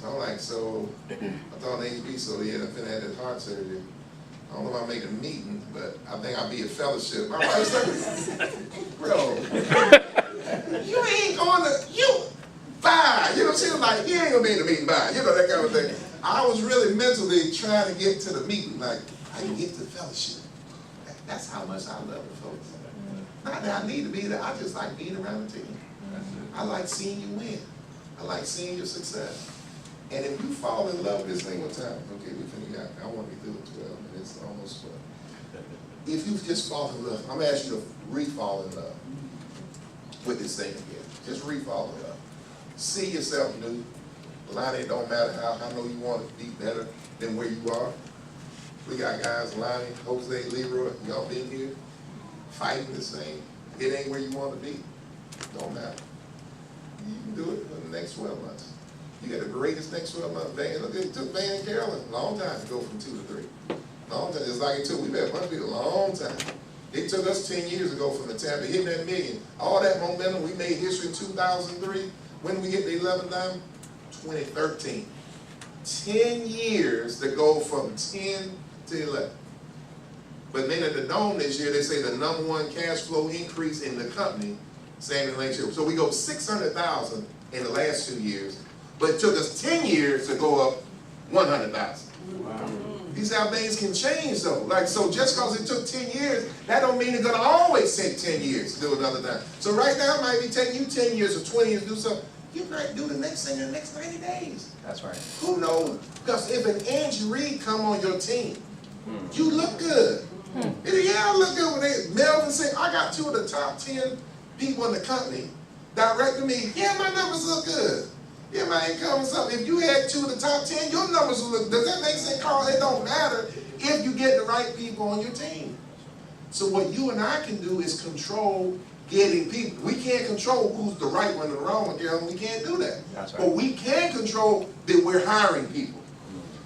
So I'm like, so, I thought HB, so yeah, I finna have that heart surgery. I don't know if I'll make a meeting, but I think I'll be at fellowship. My wife's like, bro, you ain't going to, bye. You know, she was like, you ain't gonna be in the meeting, bye. You know, that kind of thing. I was really mentally trying to get to the meeting, like, I can get to fellowship. That's how much I love it, folks. Not that I need to be there, I just like being around the team. I like seeing you win. I like seeing your success. And if you fall in love with this thing one time, okay, we finna got, I want to be through it 12 minutes, almost 12. If you just fall in love, I'm gonna ask you to re-fall in love with this thing again. Just re-fall in love. See yourself new. Lonnie, it don't matter how I know you want to be better than where you are. We got guys, Lonnie, Jose, Leroy, y'all been here fighting this thing. It ain't where you want to be. Don't matter. You can do it for the next 12 months. You got the greatest next 12 months. Van, look, it took Van and Carolyn a long time to go from 2 to 3. Long time. It's like it took, we've had a bunch of people a long time. It took us 10 years ago from the time to hit that million. All that momentum, we made history in 2003. When did we get the 11 diamond? 2013. 10 years to go from 10 to 11. But then at the Dome this year, they say the #1 cash flow increase in the company, Sam Elaine Shepard. So we go 600,000 in the last 2 years, but it took us 10 years to go up 100,000. Wow. These how things can change though. Like, so just because it took 10 years, that don't mean it's gonna always take 10 years to do another time. So right now it might be taking you 10 years or 20 years to do something. You might do the next thing in the next 90 days. That's right. Who knows? Because if an Angie Reid come on your team, you look good. Yeah, I look good when they, Melvin said, I got 2 of the top 10 people in the company directing me. Yeah, my numbers look good. Yeah, my income is up. If you had 2 of the top 10, your numbers will look, does that make sense, Carl? It don't matter if you get the right people on your team. So what you and I can do is control getting people. We can't control who's the right one and the wrong one, Carol. We can't do that. That's right. But we can control that we're hiring people.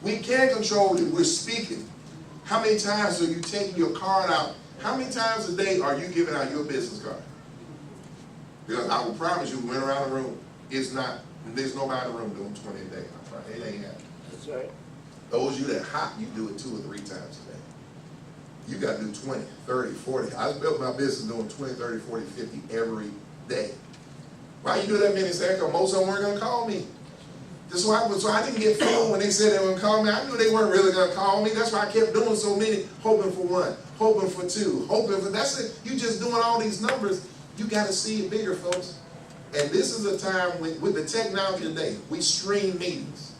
We can control that we're speaking. How many times are you taking your card out? How many times a day are you giving out your business card? Because I will promise you, we went around the room, it's not, there's nobody in the room doing 20 a day. It ain't happening. That's right. Those of you that hot, you do it 2 or 3 times a day. You got to do 20, 30, 40. I built my business doing 20, 30, 40, 50 every day. Why you do that many seconds? Because most of them weren't going to call me. So I didn't get fooled when they said they were going to call me. I knew they weren't really going to call me. That's why I kept doing so many, hoping for 1, hoping for 2, hoping for, that's it. You just doing all these numbers. You got to see it bigger, folks. And this is a time with the technology today, we stream meetings.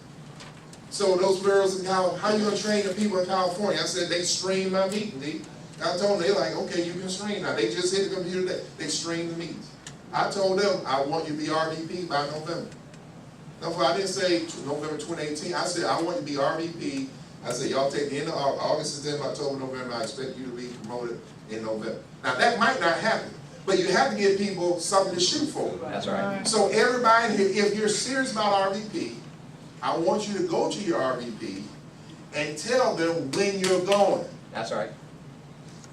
So those girls in California, how you gonna train the people in California? I said, they stream my meeting. I told them, they're like, okay, you can stream now. They just hit the computer, they stream the meetings. I told them, I want you to be RVP by November. No, I didn't say November 2018. I said, I want you to be RVP. I said, y'all take the end of August, September, October, November. I expect you to be promoted in November. Now, that might not happen, but you have to give people something to shoot for. That's right. So everybody here, if you're serious about RVP, I want you to go to your RVP and tell them when you're going. That's right.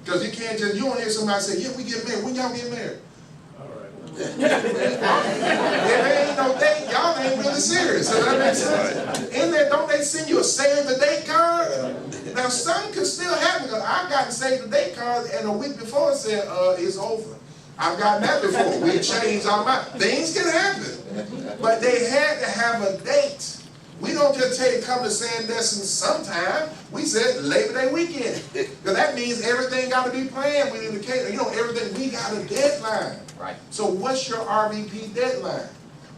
Because you can't just, you don't hear somebody say, yeah, we get married. When y'all get married? All right. There ain't no date. Y'all ain't really serious. So that makes sense. In there, don't they send you a save the date card? Now, something could still happen. Because I've gotten save the date cards and a week before it said, it's over. I've gotten that before. We changed our mind. Things can happen. But they had to have a date. We don't just come to Sandestin sometime. We said Labor Day weekend. Because that means everything got to be planned. We need to cater. You know, everything. We got a deadline. Right. So what's your RVP deadline?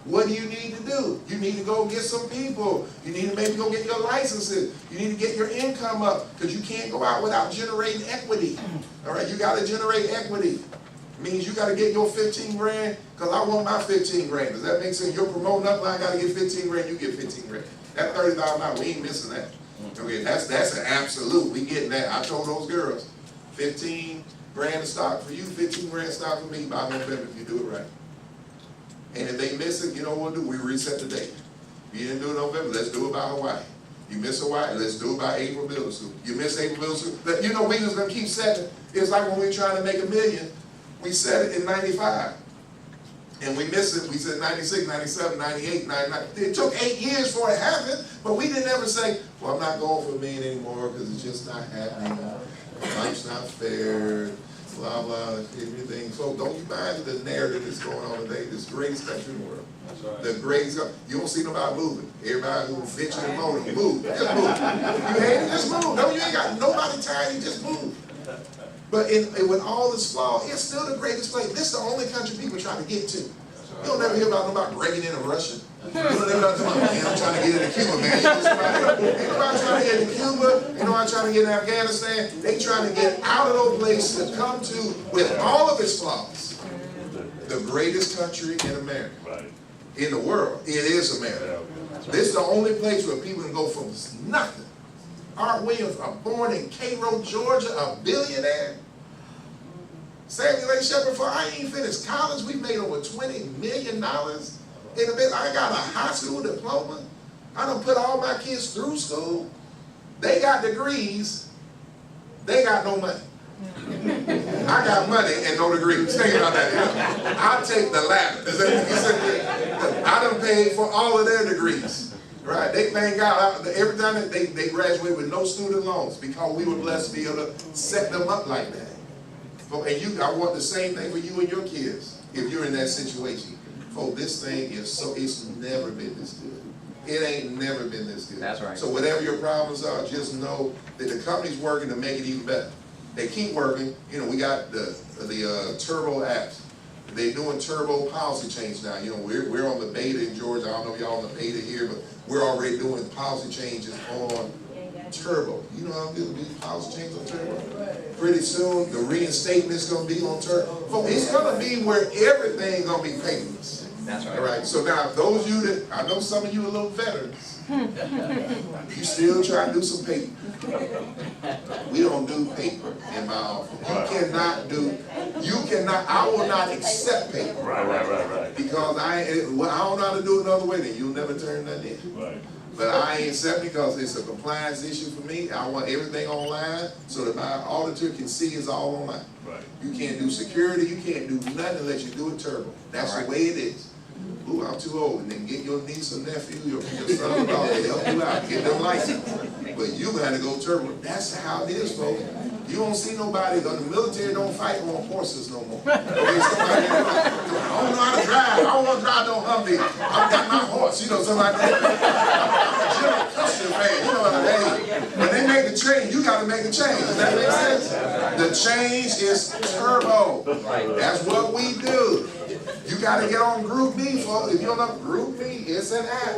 What do you need to do? You need to go get some people. You need to maybe go get your licenses. You need to get your income up. Because you can't go out without generating equity. All right, you got to generate equity. Means you got to get your 15 grand, because I want my 15 grand. Does that make sense? You're promoting up, I got to get 15 grand, you get 15 grand. That $30,000, we ain't missing that. Okay, that's an absolute. We getting that. I told those girls, 15 grand of stock for you, 15 grand of stock for me by November if you do it right. And if they miss it, you know what we'll do? We reset the date. You didn't do it in November, let's do it by Hawaii. You miss Hawaii, let's do it by April Builder School. You miss April Builder School. You know, we was going to keep setting. It's like when we were trying to make $1 million. We set it in 95. And we missed it. We said 96, 97, 98, 99. It took 8 years for it to happen, but we didn't ever say, well, I'm not going for a million anymore because it's just not happening. Life's not fair, blah, blah, everything. So don't you buy into the narrative that's going on today. This is the greatest country in the world. That's right. The greatest country. You don't see nobody moving. Everybody who's bitching and moaning, move. Just move. You hate it, just move. No, you ain't got nobody tired, you just move. But with all this flaw, it's still the greatest place. This is the only country people try to get to. You don't never hear about nobody breaking into Russia. You don't never hear about, man, I'm trying to get into Cuba, man. Ain't nobody trying to get into Cuba. Ain't nobody trying to get into Afghanistan. They trying to get out of those places to come to, with all of its flaws, the greatest country in America. Right. In the world. It is America. This is the only place where people can go from nothing. Art Williams, born in Cairo, Georgia, a billionaire. Sam Elaine Shepard, before I ain't finished college, we made over $20 million in a bit. I got a high school diploma. I done put all my kids through school. They got degrees. They got no money. I got money and no degrees. Think about that. I'll take the latter. I done paid for all of their degrees. Right? They thank God every time they graduate with no student loans because we were blessed to be able to set them up like that. And I want the same thing for you and your kids if you're in that situation. Folks, this thing is it's never been this good. It ain't never been this good. That's right. So whatever your problems are, just know that the company's working to make it even better. They keep working. You know, we got the turbo apps. They're doing turbo policy change now. You know, we're on the beta in Georgia. I don't know if y'all on the beta here, but we're already doing policy changes on turbo. You know how I'm going to do policy changes on turbo? Pretty soon, the reinstatement's going to be on turbo. Folks, it's going to be where everything's going to be paperless. That's right. All right. So now, those of you that, I know some of you are little veterans. You still try to do some paper. We don't do paper in my office. I will not accept paper. Right. Because I don't know how to do it another way, then you'll never turn that in. Right. But I ain't accept because it's a compliance issue for me. I want everything online so that my auditor can see it's all online. Right. You can't do security, you can't do nothing unless you do it turbo. That's the way it is. Ooh, I'm too old. And then get your niece or nephew, your son-in-law to help you out, get them license. But you got to go turbo. That's how it is, folks. You don't see nobody, the military don't fight on horses no more. Okay, somebody, I don't know how to drive. I don't want to drive no Humvee. I've got my horse, you know, something like that. I'm a General Custer fan, you know what I mean? When they make the change, you got to make the change. Does that make sense? The change is turbo. That's what we do. You got to get on Group Me, folks. If you don't know Group Me, it's an app.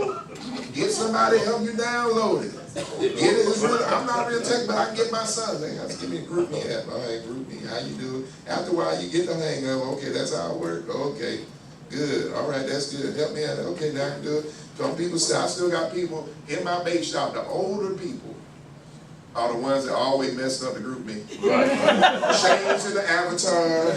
Get somebody to help you download it. Get it. I'm not real tech, but I can get my son. They got to give me a Group Me app. All right, Group Me, how you do it? After a while, you get the hang of it. Okay, that's how it works. Okay, good. All right, that's good. Help me out. Okay, now I can do it. Some people say, I still got people in my bake shop, the older people are the ones that always messed up the Group Me. Right. Change to the avatar.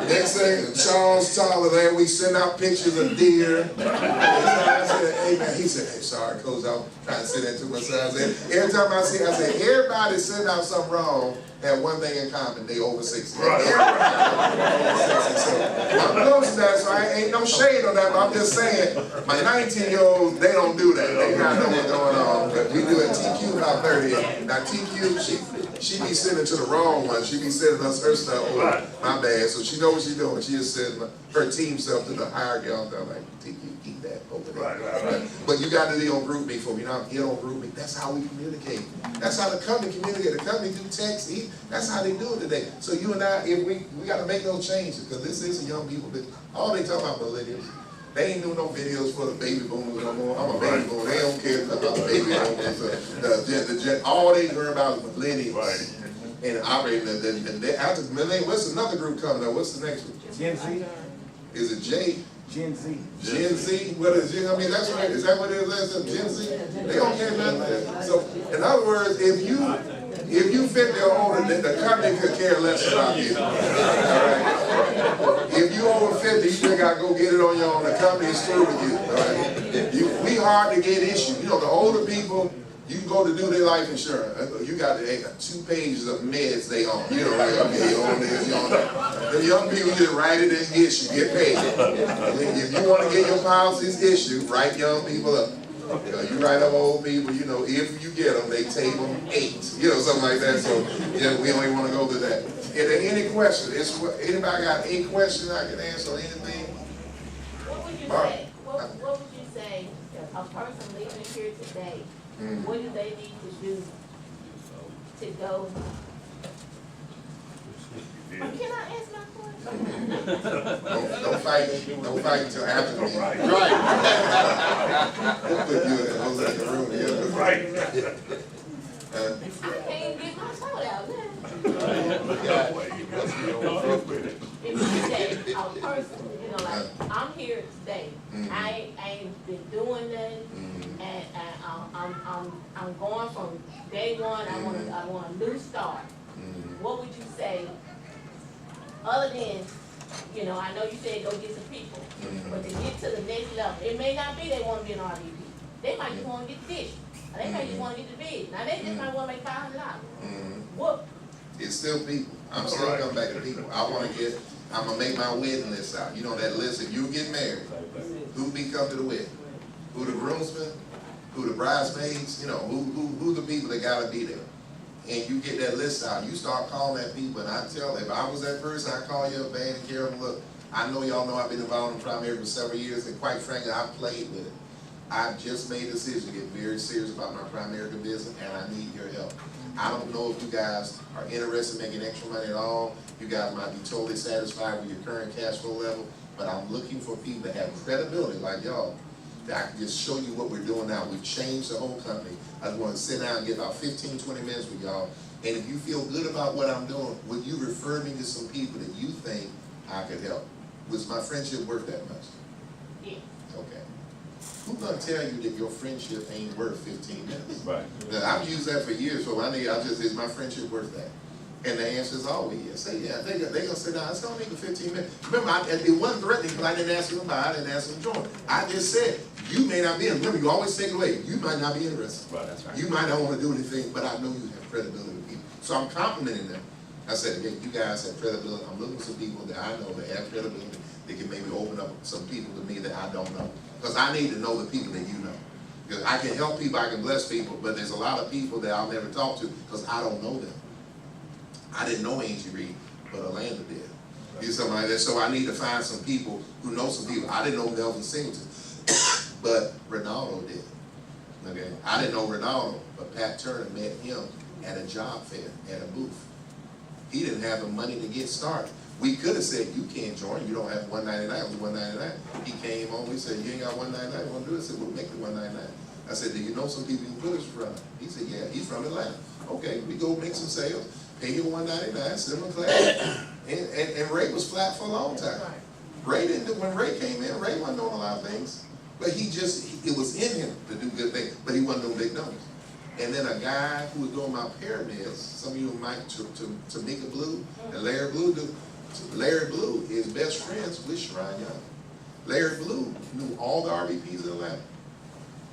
Next thing, Charles Tyler there, we send out pictures of deer. I said, hey man, he said, hey, sorry, Coach, I'm trying to say that to my son. I said, every time I see, I say, everybody send out something wrong, have one thing in common, they over 60. Right. Everybody over 60. So I'm close to that, so I ain't no shade on that, but I'm just saying, my 19-year-olds, they don't do that. They got know what's going on. But we do it TQ about 30. Now TQ, she be sending to the wrong one. She be sending us her stuff over. My bad. So she knows what she's doing. She just sending her team stuff to the higher girl. I'm like, TQ, keep that over there. Right. But you got to be on Group Me for me. Now get on Group Me. That's how we communicate. That's how the company communicate. The company do text. That's how they do it today. So you and I, if we got to make those changes because this is a young people business. All they talk about millennials. They ain't doing no videos for the baby boomers no more. I'm a baby boomer. They don't care about the baby boomers. All they heard about is millennials. Right. And operating after millennials. What's another group coming up? What's the next one? Gen Z. Is it J? Gen Z. Gen Z? What is it? I mean, that's right. Is that what it is? Gen Z? They don't care nothing. So, in other words, if you 50 or older, the company could care less about you. All right? If you over 50, you just got to go get it on your own. The company is through with you. All right? We hard to get issued. You know, the older people, You go to do their life insurance, you got 2 pages of meds they on. You know, like, okay, you on this, you on that. The young people just write it and get paid. If you want to get your policies issued, write young people up. You write up old people, you know, if you get them, they take them 8. You know, something like that. So, yeah, we don't even want to go to that. If there any questions, anybody got any question I can answer or anything? What would you say? What would you say a person leaving here today? What do they need to do to go? Can I ask my question? Don't fight until after the meeting. Right. We'll put you in the room together. Right. I can't get my thought out there. If you say a person, you know, like, I'm here today, I ain't been doing nothing, and I'm going from day one, I want a new start. What would you say, other than, you know, I know you said go get some people, but to get to the next level, it may not be they want to be an RVP. They might just want to get the fish, or they might just want to get the bid. Now they just might want to make $500. What? It's still people. I'm still coming back to people. I'm gonna make my wedding list out. You know that list, if you get married, who be come to the wedding? Who the groomsmen? Who the bridesmaids? You know, who the people that gotta be there? And you get that list out, you start calling that people, and I tell them, if I was that person, I'd call you up, man, and Carol, look, I know y'all know I've been involved in primary for several years, and quite frankly, I've played with it. I've just made a decision to get very serious about my primary business, and I need your help. I don't know if you guys are interested in making extra money at all. You guys might be totally satisfied with your current cash flow level, but I'm looking for people that have credibility like y'all, that I can just show you what we're doing now. We've changed the whole company. I just want to sit down and get about 15, 20 minutes with y'all. And if you feel good about what I'm doing, would you refer me to some people that you think I could help? Was my friendship worth that much? Yeah. Okay. Who's gonna tell you that your friendship ain't worth 15 minutes? Right. Now, I've used that for years, so is my friendship worth that? And the answer is always yes. Say, yeah, they gonna sit down, it's gonna make 15 minutes. Remember, it wasn't threatening because I didn't ask them to buy, I didn't ask them to join. I just said, you may not be interested. Remember, you always take it away. You might not be interested. Right, that's right. You might not want to do anything, but I know you have credibility with people. So I'm complimenting them. I said, hey, you guys have credibility. I'm looking for some people that I know that have credibility that can maybe open up some people to me that I don't know. Because I need to know the people that you know. Because I can help people, I can bless people, but there's a lot of people that I'll never talk to because I don't know them. I didn't know Angie Reed, but Orlando did. You know, something like that. So I need to find some people who know some people. I didn't know Melvin Singleton, but Ronaldo did. Okay, I didn't know Ronaldo, but Pat Turner met him at a job fair, at a booth. He didn't have the money to get started. We could have said, you can't join, you don't have $199, it was $199. He came on, we said, you ain't got $199, you want to do it? I said, we'll make it $199. I said, do you know some people you can put us from? He said, yeah, he's from Atlanta. Okay, we go make some sales, pay you $199, send him a class. And Ray was flat for a long time. Ray didn't, when Ray came in, Ray wasn't doing a lot of things. But it was in him to do good things, but he wasn't doing big numbers. And then a guy who was doing my pyramids, some of you might, Tamika Blue and Larry Blue do. Larry Blue is best friends with Sharon Young. Larry Blue knew all the RVPs in Atlanta.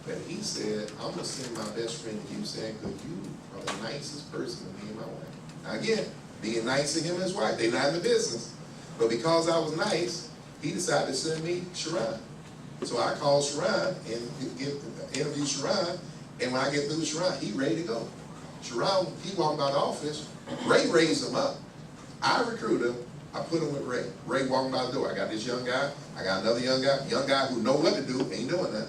But he said, I'm going to send my best friend to you, saying, because you are the nicest person to me and my wife. Now again, being nice to him and his wife, they're not in the business. But because I was nice, he decided to send me Sharon. So I called Sharon and interviewed Sharon, and when I get through with Sharon, he ready to go. Sharon, he walked by the office, Ray raised him up. I recruited him, I put him with Ray. Ray walking by the door. I got this young guy, I got another young guy who know what to do, ain't doing that.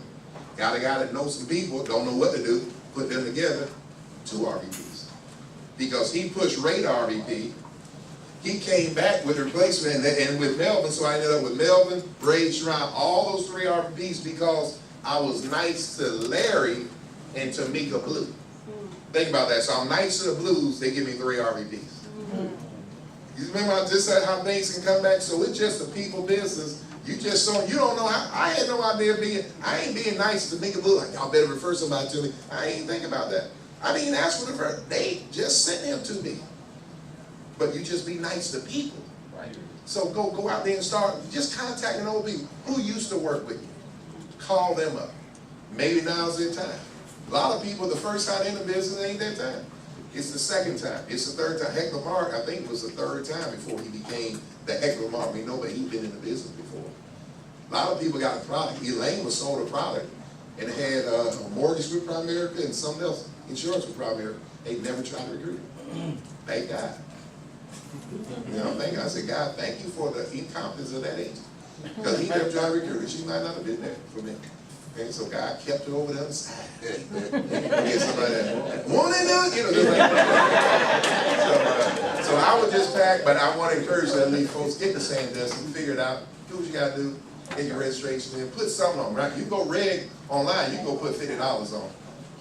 Got a guy that knows some people, don't know what to do, put them together, 2 RVPs. Because he pushed Ray to RVP, he came back with a replacement and with Melvin, so I ended up with Melvin, Ray, Sharon, all those 3 RVPs because I was nice to Larry and Tamika Blue. Think about that. So I'm nice to the Blues, they give me 3 RVPs. You remember I just said how things can come back? So it's just a people business. You don't know how, I had no idea I ain't being nice to Tamika Blue. Like, y'all better refer somebody to me. I ain't think about that. I didn't ask for the referral. They just sent him to me. But you just be nice to people. Right. So go out there and start just contacting old people who used to work with you. Call them up. Maybe now's their time. A lot of people, the first time in the business ain't that time. It's the second time. It's the third time. Heckler Mark, I think, was the third time before he became the Heckler Mark we know, but he'd been in the business before. A lot of people got a product. Elaine was sold a product and it had a mortgage with Prime America and something else, insurance with Prime America. They never tried to recruit him. Thank God. You know, thank God. I said, God, thank you for the incompetence of that agent. Because he never tried to recruit her. She might not have been there for me. And so God kept her over the other side. Get somebody that won't they do it? You know, just like that. So I would just pack, but I want to encourage you to leave folks, get the same desk, and figure it out. Do what you got to do. Get your registration in. Put something on, right? You go reg online, you can go put $50 on.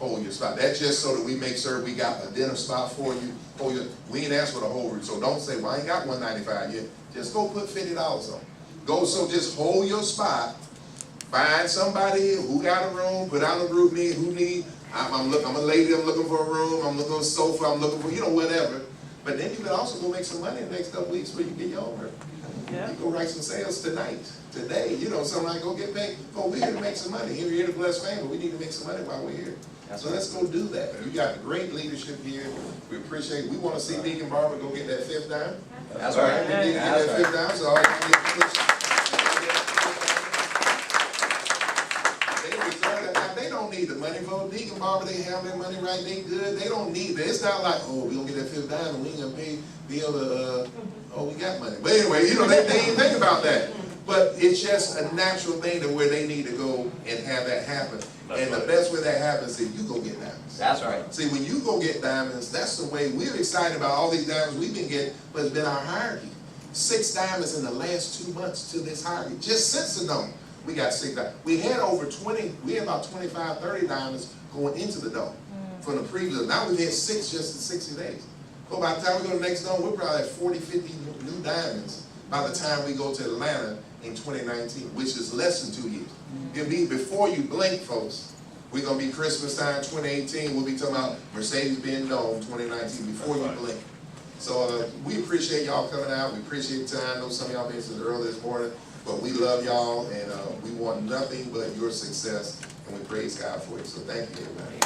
Hold your spot. That's just so that we make sure we got a dinner spot for you. We ain't asked for the whole route, so don't say, well, I ain't got $195 yet. Just go put $50 on. Go, so just hold your spot. Find somebody who got a room, put out a group need, who need, I'm a lady, I'm looking for a room, I'm looking for a sofa, I'm looking for, you know, whatever. But then you can also go make some money in the next couple weeks where you get your own room. You go write some sales today, you know, somebody go get paid. Oh, we're here to make some money. We're here to bless family. We need to make some money while we're here. So let's go do that. You got great leadership here. We appreciate it. We want to see Deacon Barber go get that fifth dime. That's right. Get that fifth dime. So all you they don't need the money for Deacon Barber. They have their money right. They good. They don't need that. It's not like, oh, we gonna get that fifth dime and we ain't gonna be able to. Oh, we got money. But anyway, you know, they ain't think about that. But it's just a natural thing to where they need to go and have that happen. And the best way that happens is you go get diamonds. That's right. See, when you go get diamonds, that's the way we're excited about all these diamonds we've been getting, but it's been our hierarchy. 6 diamonds in the last 2 months to this hierarchy. Just since the dome, we got 6 diamonds. We had about 25, 30 diamonds going into the dome from the previous. Now we've had 6 just in 60 days. So by the time we go to the next dome, we're probably at 40, 50 new diamonds by the time we go to Atlanta in 2019, which is less than 2 years. It'll be before you blink, folks. We're going to be Christmas time 2018. We'll be talking about Mercedes-Benz Dome 2019 before you blink. So we appreciate y'all coming out. We appreciate the time. I know some of y'all mentioned it earlier this morning, but we love y'all, and we want nothing but your success, and we praise God for it. So thank you, everybody.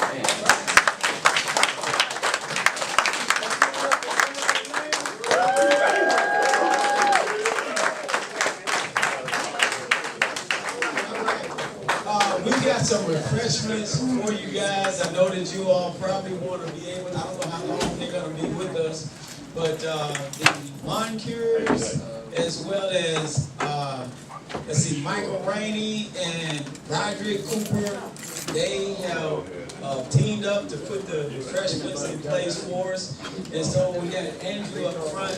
We got some refreshments for you guys. I know that you all probably want to be able, I don't know how long they're going to be with us, but the Moncures, as well as, let's see, Michael Rainey and Roderick Cooper, they have teamed up to put the refreshments in place for us. And so we got Andrew up front.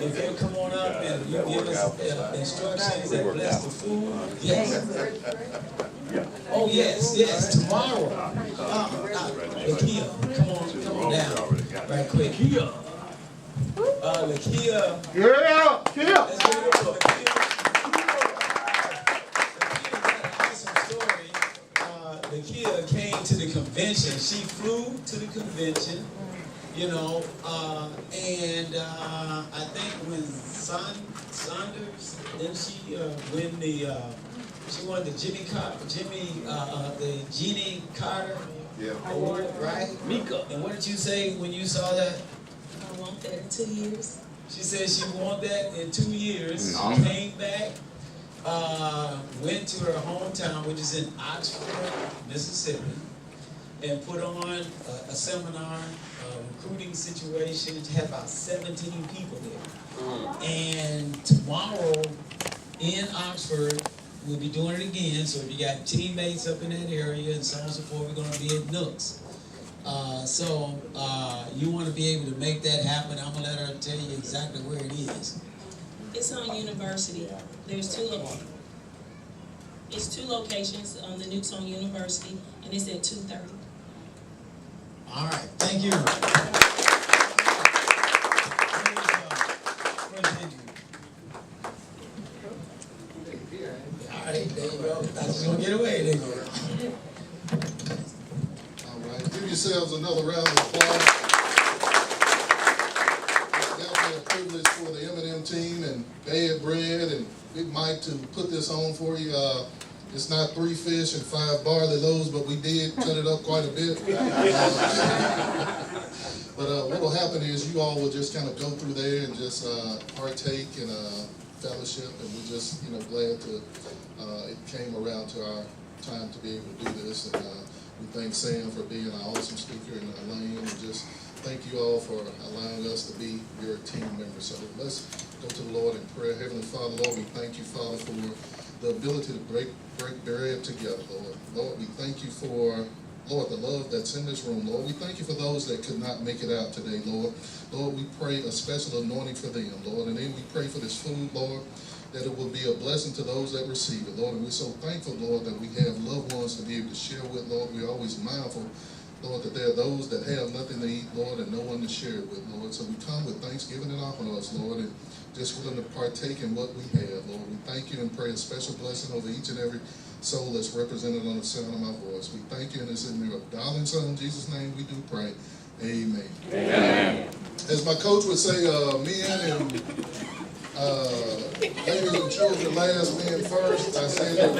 If you'll come on up and you give us instructions and bless the food. Yes. Oh yes, tomorrow. Lakia, come on down, right quick. Lakia. Let's give it up for Lakia. Awesome story. Lakia came to the convention. She flew to the convention, you know, and I think when Saunders, then she win the. She won the the Jeannie Carter Award, right? Mika. And what did you say when you saw that? I want that in 2 years. She said she wanted that in 2 years. She came back, went to her hometown, which is in Oxford, Mississippi, and put on a seminar, recruiting situation. She had about 17 people there. And tomorrow in Oxford, we'll be doing it again, so if you got teammates up in that area and so on and so forth, we're going to be at Nooks. So you want to be able to make that happen. I'm going to let her tell you exactly where it is. It's on University. There's 2 locations on the Nooks on University, and it's at 2:30. All right, thank you. All right, there you go. That's just going to get away. There you go. All right, give yourselves another round of applause. It's definitely a privilege for the M&M team and Bad Bread and Big Mike to put this on for you. It's not 3 fish and 5 barley loaves, but we did cut it up quite a bit. But what will happen is you all will just kind of go through there and just partake in fellowship, and we're just glad to it came around to our time to be able to do this. And we thank Sam for being an awesome speaker, and Elaine, and just thank you all for allowing us to be your team members. So let's go to the Lord in prayer. Heavenly Father, Lord, we thank you, Father, for the ability to break bread together, Lord. Lord, we thank you for, Lord, the love that's in this room, Lord. We thank you for those that could not make it out today, Lord. Lord, we pray a special anointing for them, Lord. And then we pray for this food, Lord, that it will be a blessing to those that receive it, Lord. And we're so thankful, Lord, that we have loved ones to be able to share with, Lord. We're always mindful, Lord, that there are those that have nothing to eat, Lord, and no one to share it with, Lord. So we come with thanksgiving in our hearts, Lord, and just willing to partake in what we have, Lord. We thank you and pray a special blessing over each and every soul that's represented on the sound of my voice. We thank you, and it's in your darling Son, Jesus' name, we do pray. Amen. Amen. As my coach would say, men and ladies and children last, men first. I said that